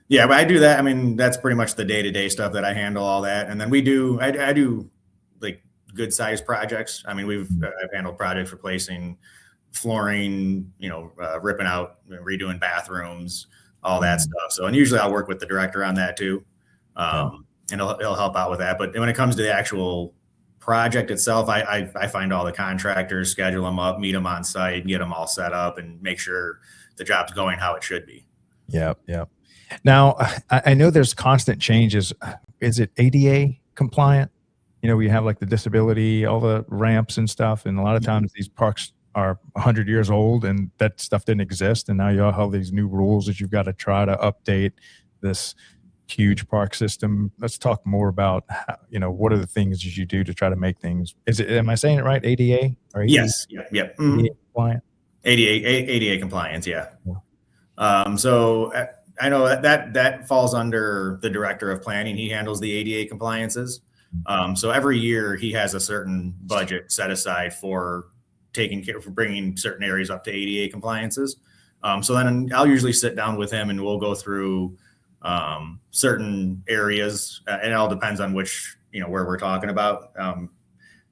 Yeah, but I do that. I mean, that's pretty much the day-to-day stuff that I handle, all that. And then I do good sized projects. I mean, I've handled projects replacing flooring, ripping out, redoing bathrooms, all that stuff. So, and usually I'll work with the director on that too. And he'll help out with that. But when it comes to the actual project itself, I find all the contractors, schedule them up, meet them on site, get them all set up and make sure the job's going how it should be. Yeah. Now, I know there's constant changes. Is it ADA compliant? We have the disability, all the ramps and stuff. And a lot of times these parks are 100 years old and that stuff didn't exist. And now you all have these new rules that you've got to try to update this huge park system. Let's talk more about how, what are the things that you do to try to make things, am I saying it right? ADA or ADA? Yes. Yep. Mhm. ADA compliant? ADA compliance. Yeah. Yeah. So I know that falls under the director of planning. He handles the ADA compliances. So every year he has a certain budget set aside for bringing certain areas up to ADA compliances. So then I'll usually sit down with him and we'll go through certain areas, and it all depends on which, where we're talking about.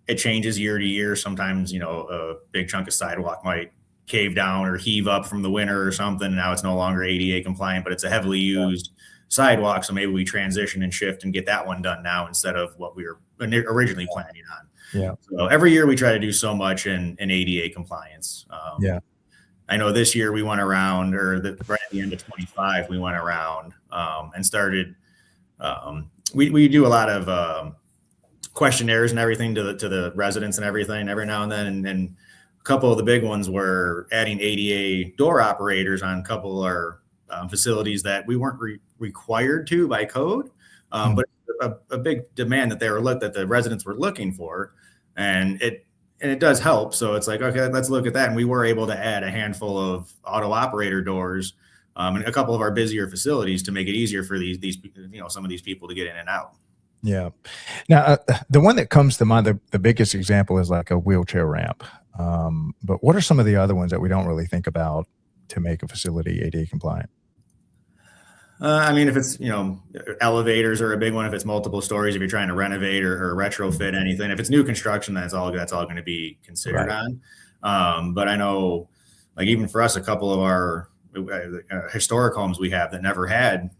It changes year to year. Sometimes, a big chunk of sidewalk might cave down or heave up from the winter or something. And now it's no longer ADA compliant, but it's a heavily used sidewalk. So maybe we transition and shift and get that one done now instead of what we were originally planning on. Yeah. So every year we try to do so much in ADA compliance. Yeah. I know this year we went around, right at the end of 25, we went around and started. We do a lot of questionnaires and everything to the residents and everything every now and then, and a couple of the big ones were adding ADA door operators on a couple of our facilities that we weren't required to by code, but a big demand that that the residents were looking for, and it does help. So it's like, okay, let's look at that. And we were able to add a handful of auto operator doors in a couple of our busier facilities to make it easier for these some of these people to get in and out. Yeah. Now, the one that comes to mind, the biggest example is like a wheelchair ramp. But what are some of the other ones that we don't really think about to make a facility ADA compliant? I mean, if it's, elevators are a big one. If it's multiple stories, if you're trying to renovate or retrofit anything, if it's new construction, that's all going to be considered on. But I know, like, even for us, a couple of our historic homes we have that never had,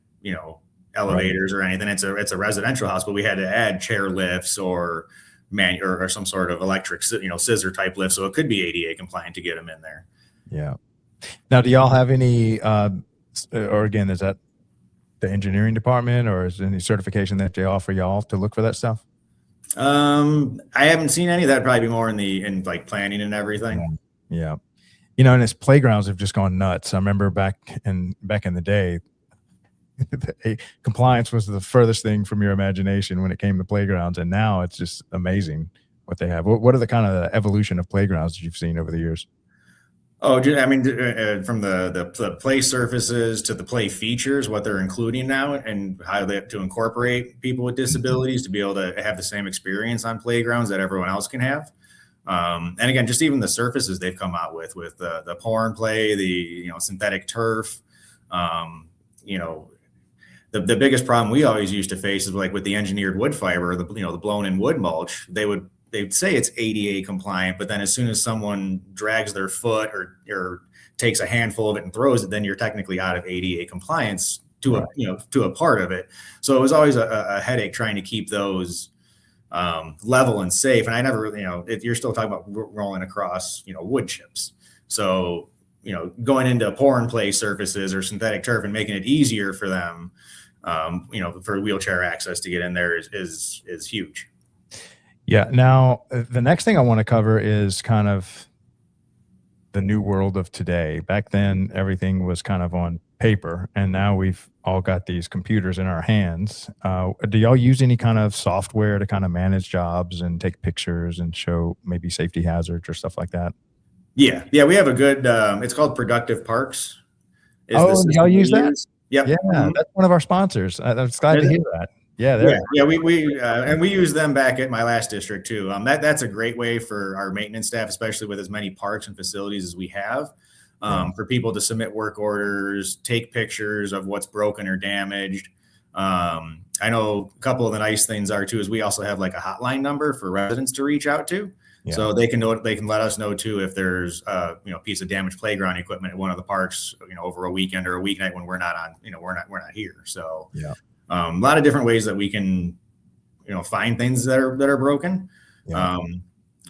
elevators or anything. It's a residential house, but we had to add chair lifts or or some sort of electric, scissor type lift. So it could be ADA compliant to get them in there. Yeah. Now, do y'all have any, or again, is that the engineering department, or is there any certification that they offer y'all to look for that stuff? I haven't seen any of that. Probably be more in like planning and everything. Yeah. And its playgrounds have just gone nuts. I remember back in the day, compliance was the furthest thing from your imagination when it came to playgrounds. And now it's just amazing what they have. What are the kind of evolution of playgrounds that you've seen over the years? Oh, I mean, from the play surfaces to the play features, what they're including now, and how they have to incorporate people with disabilities to be able to have the same experience on playgrounds that everyone else can have. And again, just even the surfaces they've come out with the pour and play, the synthetic turf. The biggest problem we always used to face is like with the engineered wood fiber, the blown in wood mulch. They'd say it's ADA compliant, but then as soon as someone drags their foot or takes a handful of it and throws it, then you're technically out of ADA compliance to a part of it. So it was always a headache trying to keep those level and safe. And I never, if you're still talking about rolling across, wood chips. So, going into pour and play surfaces or synthetic turf and making it easier for them, for wheelchair access to get in there is huge. Yeah. Now, the next thing I want to cover is kind of the new world of today. Back then, everything was kind of on paper, and now we've all got these computers in our hands. Do y'all use any kind of software to kind of manage jobs and take pictures and show maybe safety hazards or stuff like that? Yeah. We have a good, it's called Productive Parks. Y'all use that? Yep. Yeah. That's one of our sponsors. I'm glad to hear that. Yeah. We use them back at my last district too. That's a great way for our maintenance staff, especially with as many parks and facilities as we have, for people to submit work orders, take pictures of what's broken or damaged. I know a couple of the nice things are too, is we also have like a hotline number for residents to reach out to. Yeah. So they can let us know too if there's a piece of damaged playground equipment at one of the parks, over a weekend or a weeknight when we're not on, we're not here. So yeah. A lot of different ways that we can, find things that are broken. Yeah.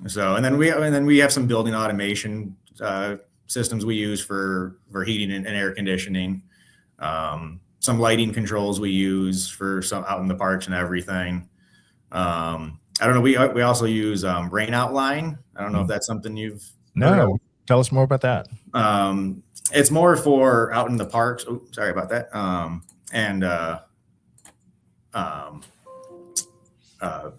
And then we have some building automation systems we use for heating and air conditioning. Some lighting controls we use for some out in the parks and everything. I don't know. We also use Rain Outline. I don't know if that's something you've. No. Tell us more about that. It's more for out in the parks. Oh, sorry about that.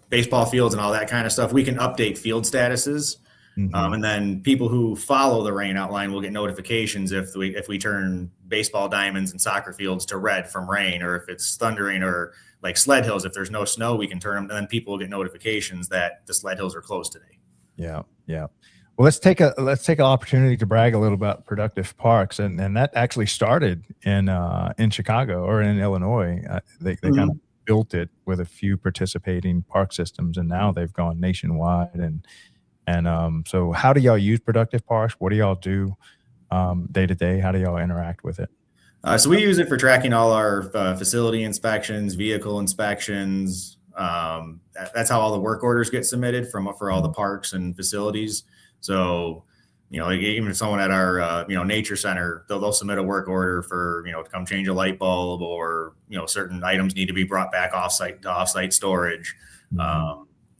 baseball fields and all that kind of stuff, we can update field statuses. And then people who follow the rain outline will get notifications if we turn baseball diamonds and soccer fields to red from rain, or if it's thundering, or like sled hills, if there's no snow, we can turn them, and then people will get notifications that the sled hills are closed today. Yeah. Yeah. Well, let's take an opportunity to brag a little about Productive Parks, and that actually started in Chicago or in Illinois. They kind of built it with a few participating park systems, and now they've gone nationwide. And so, how do y'all use Productive Parks? What do y'all do day to day? How do y'all interact with it? So we use it for tracking all our facility inspections, vehicle inspections. That's how all the work orders get submitted for all the parks and facilities. So, like even if someone at our, nature center, they'll submit a work order for, to come change a light bulb, or, certain items need to be brought back offsite storage.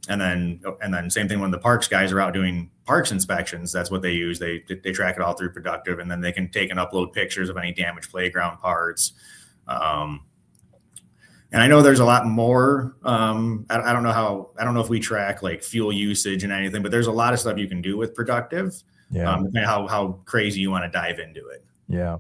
And then same thing when the parks guys are out doing parks inspections, that's what they use. They track it all through Productive, and then they can take and upload pictures of any damaged playground parts. And I know there's a lot more. I don't know if we track like fuel usage and anything, but there's a lot of stuff you can do with Productive. Yeah. How crazy you want to dive into it. Yeah.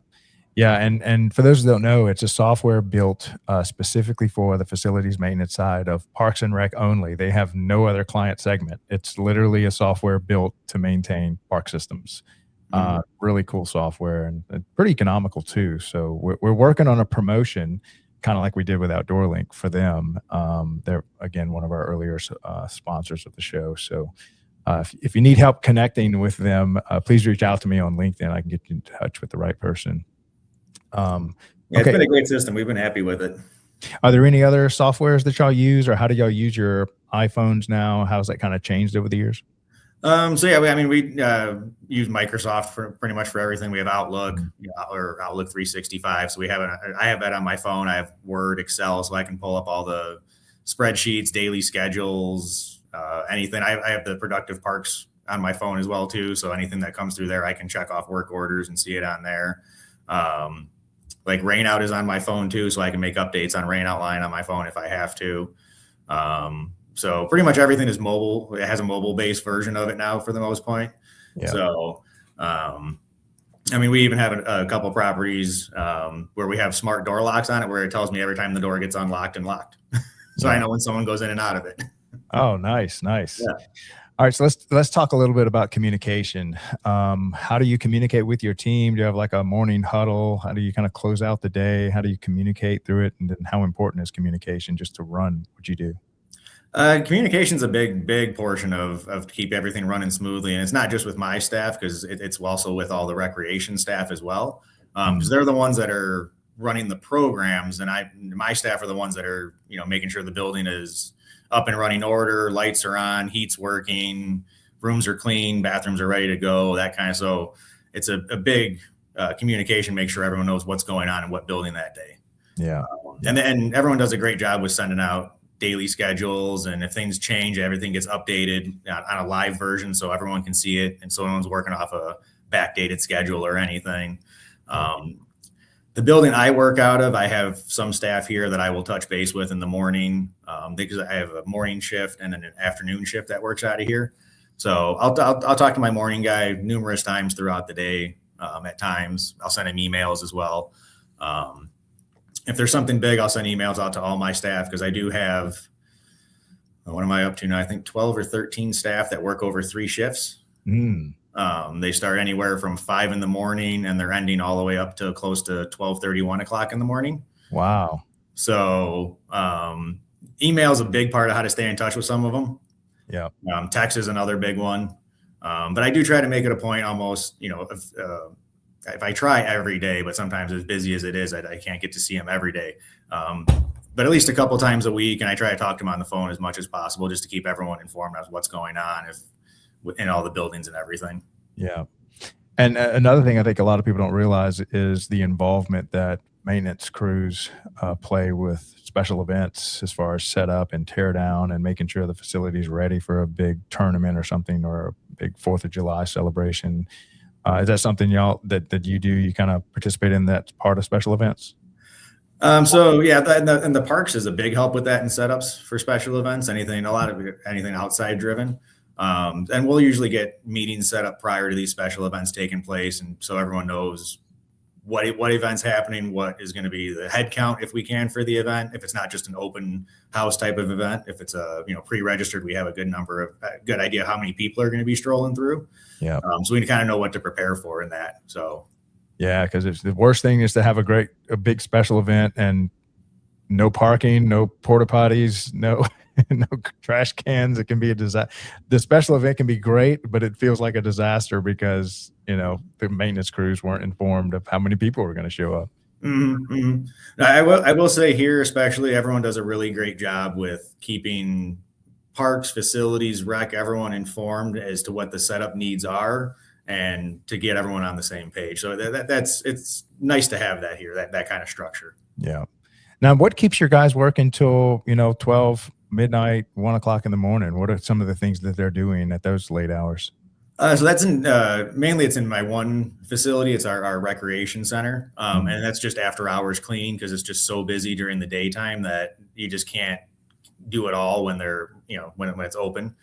Yeah. And for those who don't know, it's a software built specifically for the facilities maintenance side of Parks and Rec only. They have no other client segment. It's literally a software built to maintain park systems. Really cool software, and pretty economical too. So we're working on a promotion, kind of like we did with Outdoor Link for them. They're, again, one of our earlier sponsors of the show. So if you need help connecting with them, please reach out to me on LinkedIn. I can get you in touch with the right person. It's been a great system. We've been happy with it. Are there any other softwares that y'all use, or how do y'all use your iPhones now? How's that kind of changed over the years? We use Microsoft for pretty much for everything. We have Outlook, or Outlook 365. So I have that on my phone. I have Word, Excel, so I can pull up all the spreadsheets, daily schedules, anything. I have the Productive Parks on my phone as well too. So anything that comes through there, I can check off work orders and see it on there. Like rain out is on my phone too, so I can make updates on rain outline on my phone if I have to. So pretty much everything is mobile. It has a mobile-based version of it now for the most part. Yeah. So, we even have a couple properties where we have smart door locks on it, where it tells me every time the door gets unlocked and locked. So I know when someone goes in and out of it. Oh, nice. Yeah. All right, so let's talk a little bit about communication. How do you communicate with your team? Do you have like a morning huddle? How do you kind of close out the day? How do you communicate through it? And then how important is communication just to run what you do? Communication is a big portion of keep everything running smoothly. And it's not just with my staff, because it's also with all the recreation staff as well. Because they're the ones that are running the programs, and my staff are the ones that are, making sure the building is up and running order, lights are on, heat's working, rooms are clean, bathrooms are ready to go, that kind of. So it's a big communication, make sure everyone knows what's going on in what building that day. Yeah. And everyone does a great job with sending out daily schedules, and if things change, everything gets updated on a live version so everyone can see it, and so no one's working off a backdated schedule or anything. The building I work out of, I have some staff here that I will touch base with in the morning, because I have a morning shift and an afternoon shift that works out of here. So I'll talk to my morning guy numerous times throughout the day. At times I'll send him emails as well. If there's something big, I'll send emails out to all my staff, because I do have, what am I up to now? I think 12 or 13 staff that work over 3 shifts. They start anywhere from 5 in the morning, and they're ending all the way up to close to 12:30, 1 o'clock in the morning. Wow. So email is a big part of how to stay in touch with some of them. Yeah. Text is another big one. But I do try to make it a point almost, if I try every day, but sometimes as busy as it is, I can't get to see them every day. But at least a couple times a week, and I try to talk to them on the phone as much as possible, just to keep everyone informed of what's going on in all the buildings and everything. Yeah. And another thing I think a lot of people don't realize is the involvement that maintenance crews play with special events, as far as setup and tear down and making sure the facility is ready for a big tournament or something, or a big 4th of July celebration. Is that something y'all that you do? You kind of participate in that part of special events? So yeah, and the parks is a big help with that and setups for special events, anything outside driven. And we'll usually get meetings set up prior to these special events taking place. And so everyone knows what event's happening, what is going to be the head count if we can for the event. If it's not just an open house type of event, if it's a, pre-registered, we have a good idea how many people are going to be strolling through. Yeah. So we kind of know what to prepare for in that. So yeah, because it's the worst thing is to have a big special event and no parking, no porta potties, no no trash cans. It can be a disaster. The special event can be great, but it feels like a disaster because the maintenance crews weren't informed of how many people were going to show up. Mm-hmm, mm-hmm. I will say here, especially, everyone does a really great job with keeping parks, facilities, rec, everyone informed as to what the setup needs are and to get everyone on the same page. So it's nice to have that here, that kind of structure. Yeah. Now, what keeps your guys working till 12 midnight, 1 o'clock in the morning? What are some of the things that they're doing at those late hours? So that's mainly it's in my one facility. It's our recreation center. And that's just after hours cleaning because it's just so busy during the daytime that you just can't do it all when they're, when it's open.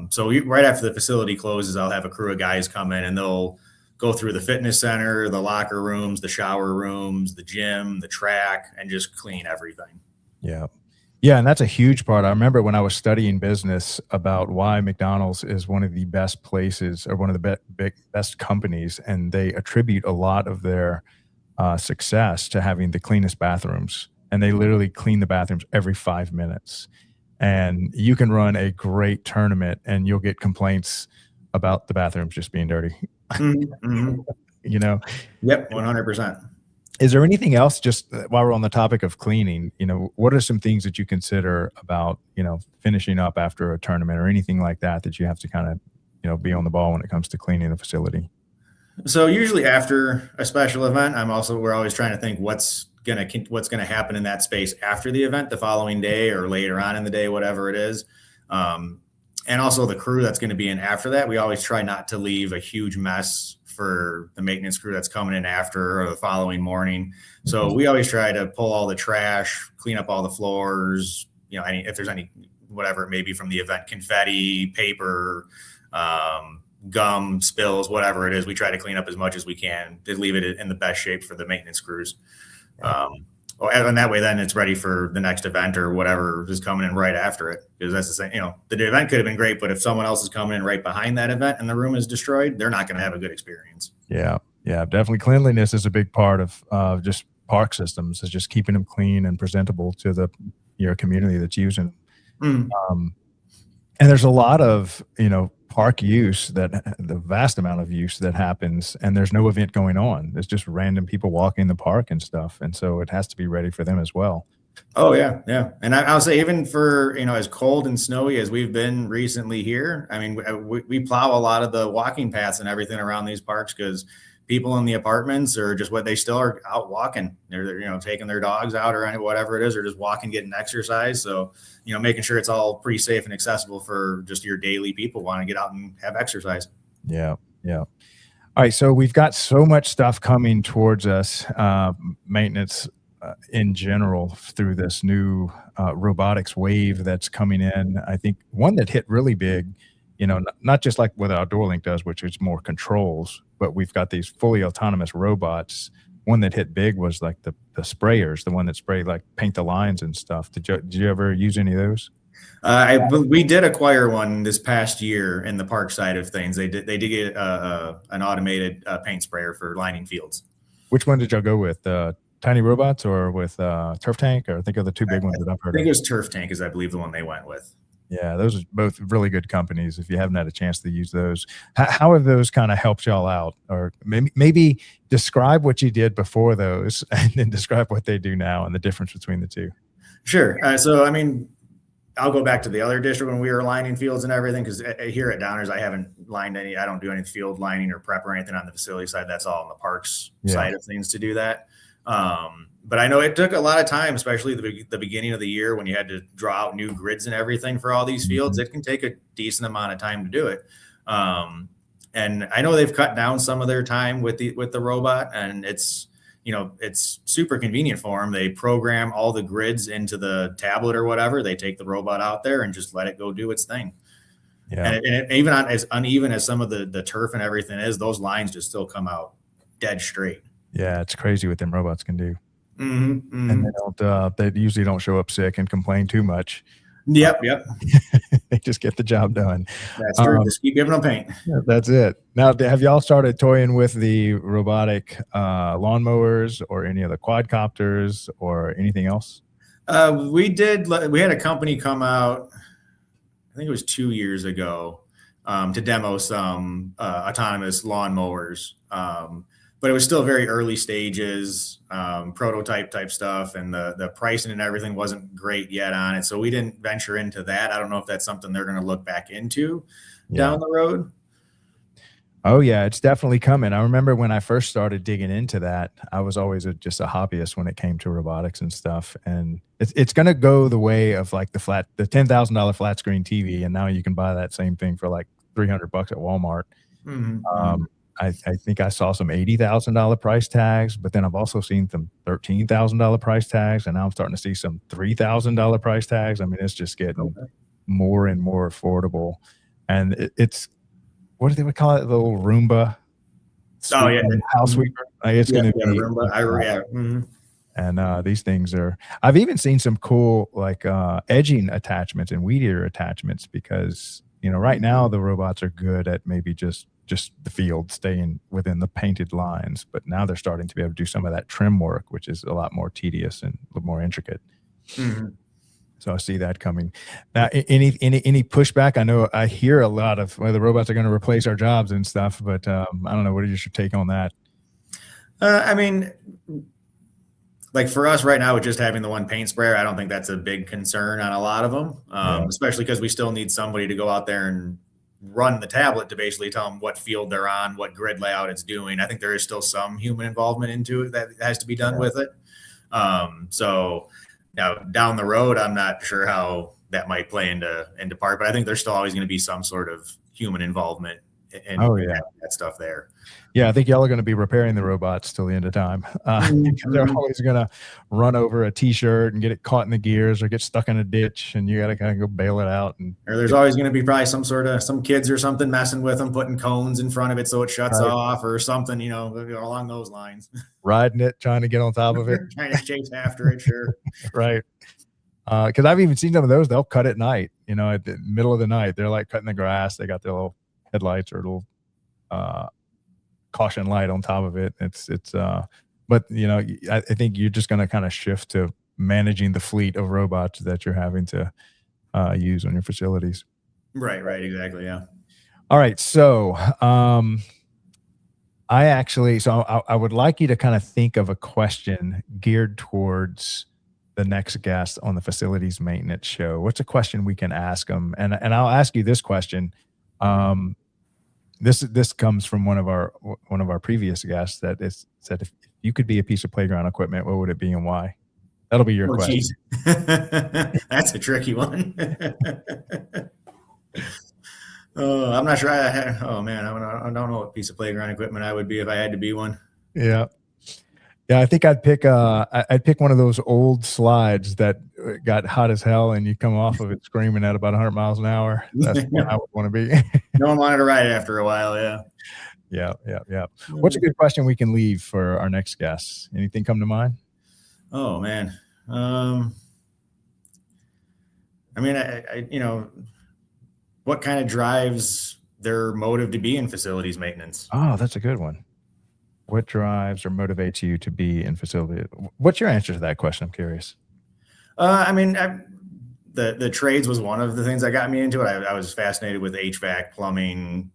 So right after the facility closes, I'll have a crew of guys come in and they'll go through the fitness center, the locker rooms, the shower rooms, the gym, the track, and just clean everything. Yeah. Yeah, and that's a huge part. I remember when I was studying business about why McDonald's is one of the best places or one of the best companies, and they attribute a lot of their success to having the cleanest bathrooms. And they literally clean the bathrooms every 5 minutes. And you can run a great tournament and you'll get complaints about the bathrooms just being dirty. Mm-hmm. Yep, 100%. Is there anything else, just while we're on the topic of cleaning, what are some things that you consider about, finishing up after a tournament or anything like that you have to kind of, be on the ball when it comes to cleaning the facility? So usually after a special event, we're always trying to think what's going to happen in that space after the event, the following day or later on in the day, whatever it is. And also the crew that's going to be in after that. We always try not to leave a huge mess for the maintenance crew that's coming in after or the following morning. So we always try to pull all the trash, clean up all the floors, if there's any, whatever it may be from the event, confetti, paper, gum spills, whatever it is, we try to clean up as much as we can to leave it in the best shape for the maintenance crews. And that way, then it's ready for the next event or whatever is coming in right after it. Because that's the same, the event could have been great, but if someone else is coming in right behind that event and the room is destroyed, they're not going to have a good experience. Yeah. Yeah. Definitely. Cleanliness is a big part of just park systems, is just keeping them clean and presentable to your community that's using. And there's a lot of, park use, the vast amount of use that happens, and there's no event going on. There's just random people walking the park and stuff. And so it has to be ready for them as well. Oh yeah. Yeah. And I'll say, even for, as cold and snowy as we've been recently here, I mean, we plow a lot of the walking paths and everything around these parks because people in the apartments or just they still are out walking. They're taking their dogs out or whatever it is, or just walking, getting exercise. So, making sure it's all pretty safe and accessible for just your daily people want to get out and have exercise. Yeah. Yeah. All right. So we've got so much stuff coming towards us, maintenance in general, through this new robotics wave that's coming in. I think one that hit really big, not just like what Outdoor Link does, which is more controls, but we've got these fully autonomous robots. One that hit big was like the sprayers, the one that spray, like paint the lines and stuff. Did you ever use any of those? We did acquire one this past year in the park side of things. They did get an automated paint sprayer for lining fields. Which one did y'all go with? Tiny Robots or with Turf Tank? Or I think of the two big ones that I've heard of. I think it was Turf Tank is, I believe, the one they went with. Yeah, those are both really good companies. If you haven't had a chance to use those, how have those kind of helped y'all out? Or maybe describe what you did before those and then describe what they do now and the difference between the two. Sure. So, I mean, I'll go back to the other district when we were lining fields and everything, because here at Downers, I haven't lined any. I don't do any field lining or prep or anything on the facility side. That's all on the parks side of things to do that. But I know it took a lot of time, especially the beginning of the year when you had to draw out new grids and everything for all these fields. It can take a decent amount of time to do it. And I know they've cut down some of their time with the robot, and it's, it's super convenient for them. They program all the grids into the tablet or whatever. They take the robot out there and just let it go do its thing. Yeah. And even on as uneven as some of the turf and everything is, those lines just still come out dead straight. Yeah. It's crazy what them robots can do. Mm-hmm, mm-hmm. And they usually don't show up sick and complain too much. Yep. They just get the job done. That's true. Just keep giving them paint. Yeah, that's it. Now, have y'all started toying with the robotic lawnmowers or any of the quadcopters or anything else? We had a company come out, I think it was 2 years ago, to demo some autonomous lawnmowers. But it was still very early stages, prototype type stuff, and the pricing and everything wasn't great yet on it. So we didn't venture into that. I don't know if that's something they're going to look back into down the road. Oh yeah, it's definitely coming. I remember when I first started digging into that, I was always just a hobbyist when it came to robotics and stuff. And it's going to go the way of like the $10,000 flat screen TV, and now you can buy that same thing for like $300 at Walmart. Mm-hmm. I think I saw some $80,000 price tags, but then I've also seen some $13,000 price tags, and now I'm starting to see some $3,000 price tags. I mean, it's just getting more and more affordable, and it's what do they would call it? The little Roomba. Oh yeah, house sweeper. It's going to be Roomba. Mm-hmm. And these things are. I've even seen some cool like edging attachments and weed eater attachments because right now the robots are good at maybe just the field staying within the painted lines, but now they're starting to be able to do some of that trim work, which is a lot more tedious and a little more intricate. Mm-hmm. So I see that coming. Now, any pushback? I know I hear a lot of the robots are going to replace our jobs and stuff, but I don't know. What is your take on that? I mean, like for us right now with just having the one paint sprayer, I don't think that's a big concern on a lot of them, especially because we still need somebody to go out there and run the tablet to basically tell them what field they're on, what grid layout it's doing. I think there is still some human involvement into it that has to be done with it. So now down the road, I'm not sure how that might play into part, but I think there's still always going to be some sort of human involvement in that stuff there. Yeah, I think y'all are going to be repairing the robots till the end of time. They're always going to run over a T-shirt and get it caught in the gears or get stuck in a ditch, and you got to kind of go bail it out. Or there's always going to be probably some kids or something messing with them, putting cones in front of it so it shuts off or something, along those lines. Riding it, trying to get on top of it. Trying to chase after it, sure. Right. Because I've even seen some of those, they'll cut at night, at the middle of the night. They're like cutting the grass. They got their little headlights or little caution light on top of it. But I think you're just going to kind of shift to managing the fleet of robots that you're having to use on your facilities. Right, exactly, yeah. All right, so I would like you to kind of think of a question geared towards the next guest on the facilities maintenance show. What's a question we can ask them? And I'll ask you this question. This comes from one of our previous guests that said, if you could be a piece of playground equipment, what would it be and why? That'll be your question. That's a tricky one. I'm not sure. Oh man, I don't know what piece of playground equipment I would be if I had to be one. Yeah. I think I'd pick one of those old slides that got hot as hell and you come off of it screaming at about 100 miles an hour. That's what I would want to be. No one wanted to ride it after a while. Yeah. Yeah. What's a good question we can leave for our next guest? Anything come to mind? Oh man. I mean, what kind of drives their motive to be in facilities maintenance? Oh, that's a good one. What drives or motivates you to be in facility? What's your answer to that question? I'm curious. I mean, the trades was one of the things that got me into it. I was fascinated with HVAC, plumbing,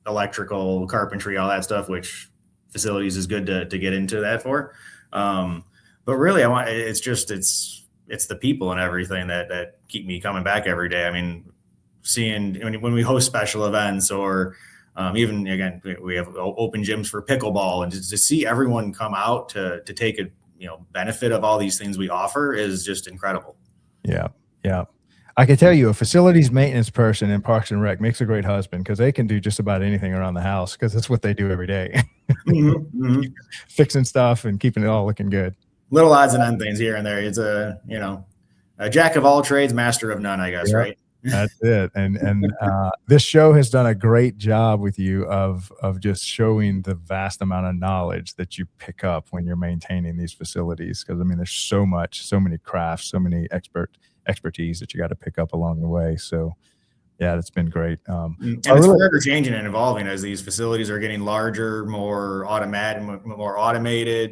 electrical, carpentry, all that stuff, which facilities is good to get into that for. But really, it's the people and everything that keep me coming back every day. I mean, seeing when we host special events or even again, we have open gyms for pickleball, and to see everyone come out to take a benefit of all these things we offer is just incredible. Yeah. I can tell you a facilities maintenance person in Parks and Rec makes a great husband because they can do just about anything around the house because that's what they do every day. Fixing stuff and keeping it all looking good. Little odds and ends things here and there. It's a jack of all trades, master of none, I guess, Yep. right? That's it. And this show has done a great job with you of just showing the vast amount of knowledge that you pick up when you're maintaining these facilities. Because I mean, there's so many crafts, so many expertise that you got to pick up along the way. So yeah, that's been great. And it's forever changing and evolving as these facilities are getting larger, more automated.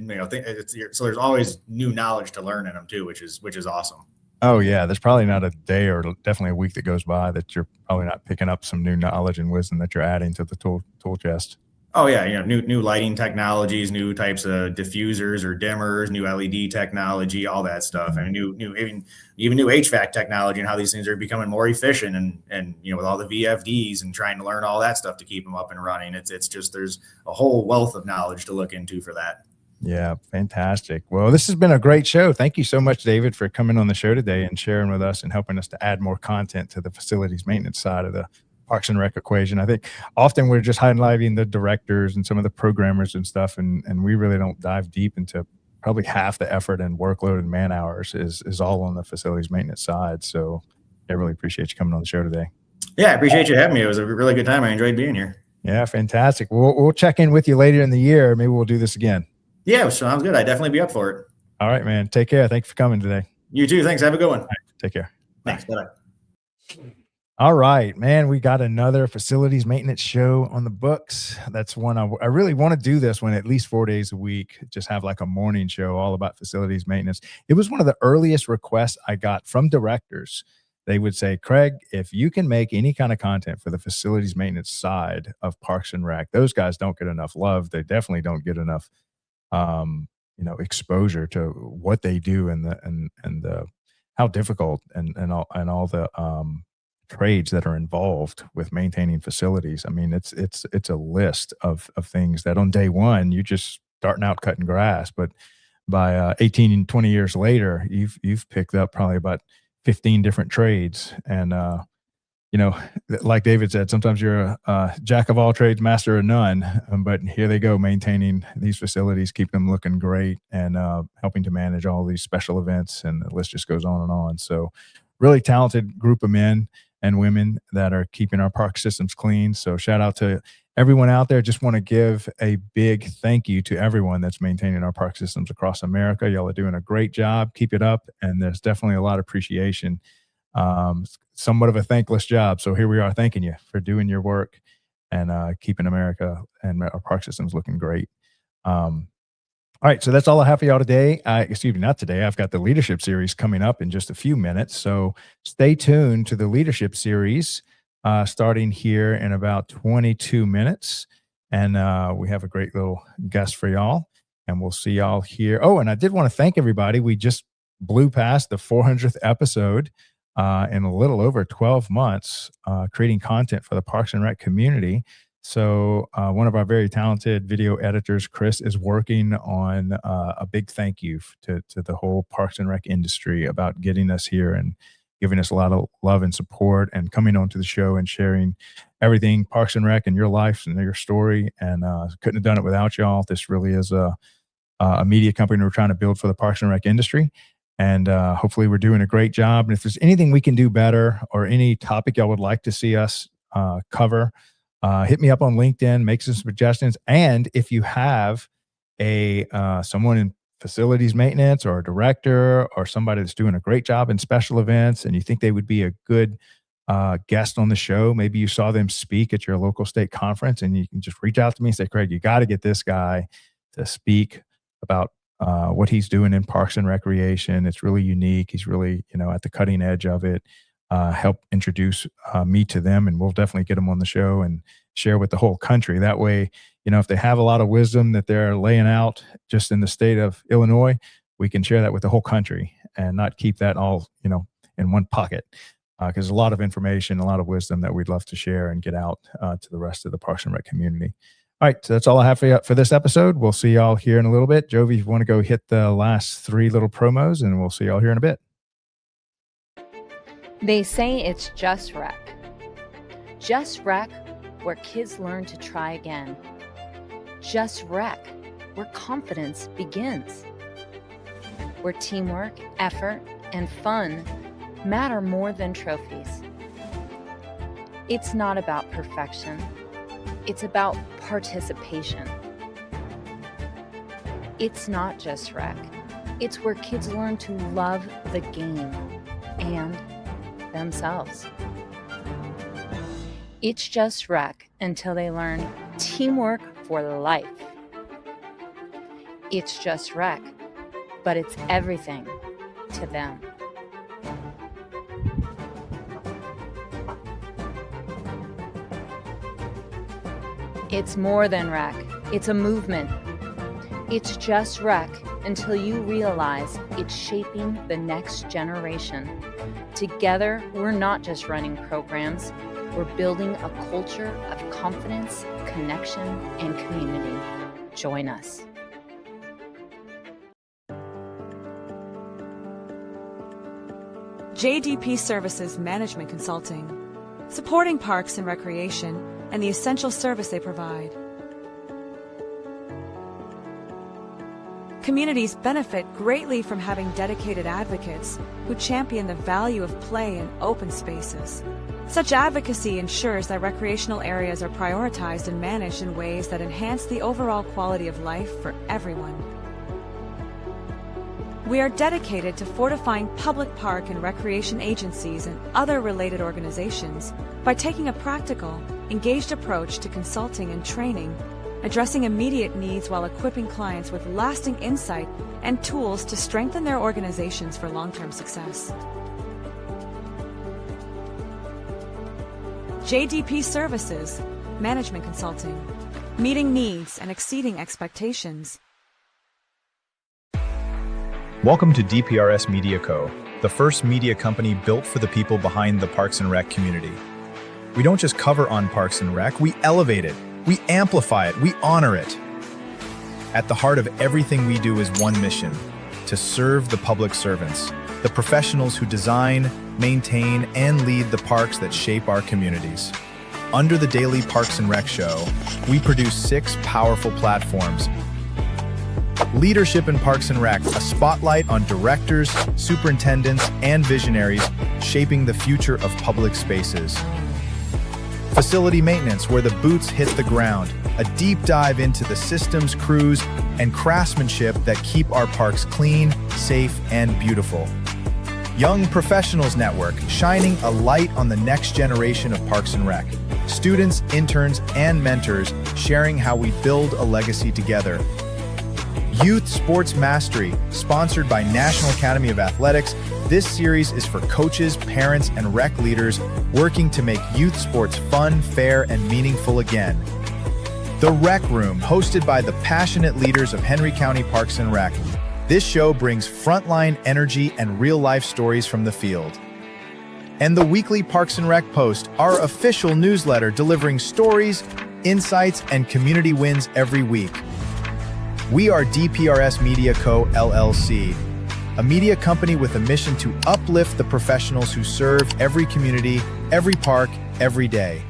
So there's always new knowledge to learn in them too, which is awesome. Oh yeah, there's probably not a day or definitely a week that goes by that you're probably not picking up some new knowledge and wisdom that you're adding to the tool chest. Oh yeah, new lighting technologies, new types of diffusers or dimmers, new LED technology, all that stuff. I mean, even new HVAC technology and how these things are becoming more efficient and with all the VFDs and trying to learn all that stuff to keep them up and running. It's just there's a whole wealth of knowledge to look into for that. Yeah, fantastic. Well, this has been a great show. Thank you so much, David, for coming on the show today and sharing with us and helping us to add more content to the facilities maintenance side of the Parks and Rec equation. I think often we're just highlighting the directors and some of the programmers and stuff, and we really don't dive deep into probably half the effort and workload and man hours is all on the facilities maintenance side. So I really appreciate you coming on the show today. Yeah, I appreciate you having me. It was a really good time. I enjoyed being here. Yeah, fantastic. We'll check in with you later in the year. Maybe we'll do this again. Yeah, sounds good. I'd definitely be up for it. All right, man. Take care. Thanks for coming today. You too. Thanks. Have a good one. All right, take care. Thanks. Bye-bye. All right, man. We got another facilities maintenance show on the books. That's one I really want to do this one at least 4 days a week. Just have like a morning show all about facilities maintenance. It was one of the earliest requests I got from directors. They would say, Craig, if you can make any kind of content for the facilities maintenance side of Parks and Rec, those guys don't get enough love. They definitely don't get enough exposure to what they do and the how difficult and all the trades that are involved with maintaining facilities. I mean, it's a list of things that on day one you're just starting out cutting grass, but by 18 and 20 years later, you've picked up probably about 15 different trades. And like David said, sometimes you're a jack of all trades, master of none. But here they go, maintaining these facilities, keeping them looking great, and helping to manage all these special events, and the list just goes on and on. So, really talented group of men and women that are keeping our park systems clean. So, shout out to everyone out there. Just want to give a big thank you to everyone that's maintaining our park systems across America. Y'all are doing a great job. Keep it up, and there's definitely a lot of appreciation. Somewhat of a thankless job. So here we are thanking you for doing your work and keeping America and our park systems looking great. All right. So that's all I have for y'all today. Excuse me, not today. I've got the leadership series coming up in just a few minutes. So stay tuned to the leadership series starting here in about 22 minutes. And we have a great little guest for y'all. And we'll see y'all here. Oh, and I did want to thank everybody. We just blew past the 400th episode in a little over 12 months, creating content for the Parks and Rec community. So one of our very talented video editors, Chris, is working on a big thank you to the whole Parks and Rec industry about getting us here and giving us a lot of love and support and coming onto the show and sharing everything Parks and Rec and your life and your story. And couldn't have done it without y'all. This really is a media company we're trying to build for the Parks and Rec industry. And hopefully we're doing a great job. And if there's anything we can do better or any topic y'all would like to see us cover, hit me up on LinkedIn, make some suggestions. And if you have someone in facilities maintenance or a director or somebody that's doing a great job in special events and you think they would be a good guest on the show, maybe you saw them speak at your local state conference and you can just reach out to me and say, Craig, you got to get this guy to speak about what he's doing in Parks and Recreation. It's really unique. He's really, at the cutting edge of it. Help introduce me to them, and we'll definitely get them on the show and share with the whole country. That way, if they have a lot of wisdom that they're laying out just in the state of Illinois, we can share that with the whole country and not keep that all, in one pocket. Because there's a lot of information, a lot of wisdom that we'd love to share and get out to the rest of the Parks and Rec community. All right, so that's all I have for this episode. We'll see y'all here in a little bit. Jovi, if you want to go hit the last 3 little promos, and we'll see y'all here in a bit. They say it's just rec. Just rec, where kids learn to try again. Just rec, where confidence begins. Where teamwork, effort, and fun matter more than trophies. It's not about perfection. It's about participation. It's not just rec. It's where kids learn to love the game and themselves. It's just rec until they learn teamwork for life. It's just rec, but it's everything to them. It's more than rec. It's a movement. It's just rec until you realize it's shaping the next generation. Together, we're not just running programs, we're building a culture of confidence, connection, and community. Join us. JDP Services Management Consulting, supporting parks and recreation and the essential service they provide. Communities benefit greatly from having dedicated advocates who champion the value of play in open spaces. Such advocacy ensures that recreational areas are prioritized and managed in ways that enhance the overall quality of life for everyone. We are dedicated to fortifying public park and recreation agencies and other related organizations by taking a practical, engaged approach to consulting and training, addressing immediate needs while equipping clients with lasting insight and tools to strengthen their organizations for long-term success. JDP Services, Management Consulting, meeting needs and exceeding expectations. Welcome to DPRS Media Co., the first media company built for the people behind the Parks and Rec community. We don't just cover on Parks and Rec, we elevate it, we amplify it, we honor it. At the heart of everything we do is one mission: to serve the public servants, the professionals who design, maintain, and lead the parks that shape our communities. Under the daily Parks and Rec show, we produce 6 powerful platforms. Leadership in Parks and Rec, a spotlight on directors, superintendents, and visionaries shaping the future of public spaces. Facility maintenance, where the boots hit the ground, a deep dive into the systems, crews, and craftsmanship that keep our parks clean, safe, and beautiful. Young Professionals Network, shining a light on the next generation of Parks and Rec. Students, interns, and mentors sharing how we build a legacy together. Youth Sports Mastery, sponsored by National Academy of Athletics. This series is for coaches, parents, and rec leaders working to make youth sports fun, fair, and meaningful again. The Rec Room, hosted by the passionate leaders of Henry County Parks and Rec. This show brings frontline energy and real-life stories from the field. And the weekly Parks and Rec Post, our official newsletter delivering stories, insights, and community wins every week. We are DPRS Media Co., LLC, a media company with a mission to uplift the professionals who serve every community, every park, every day.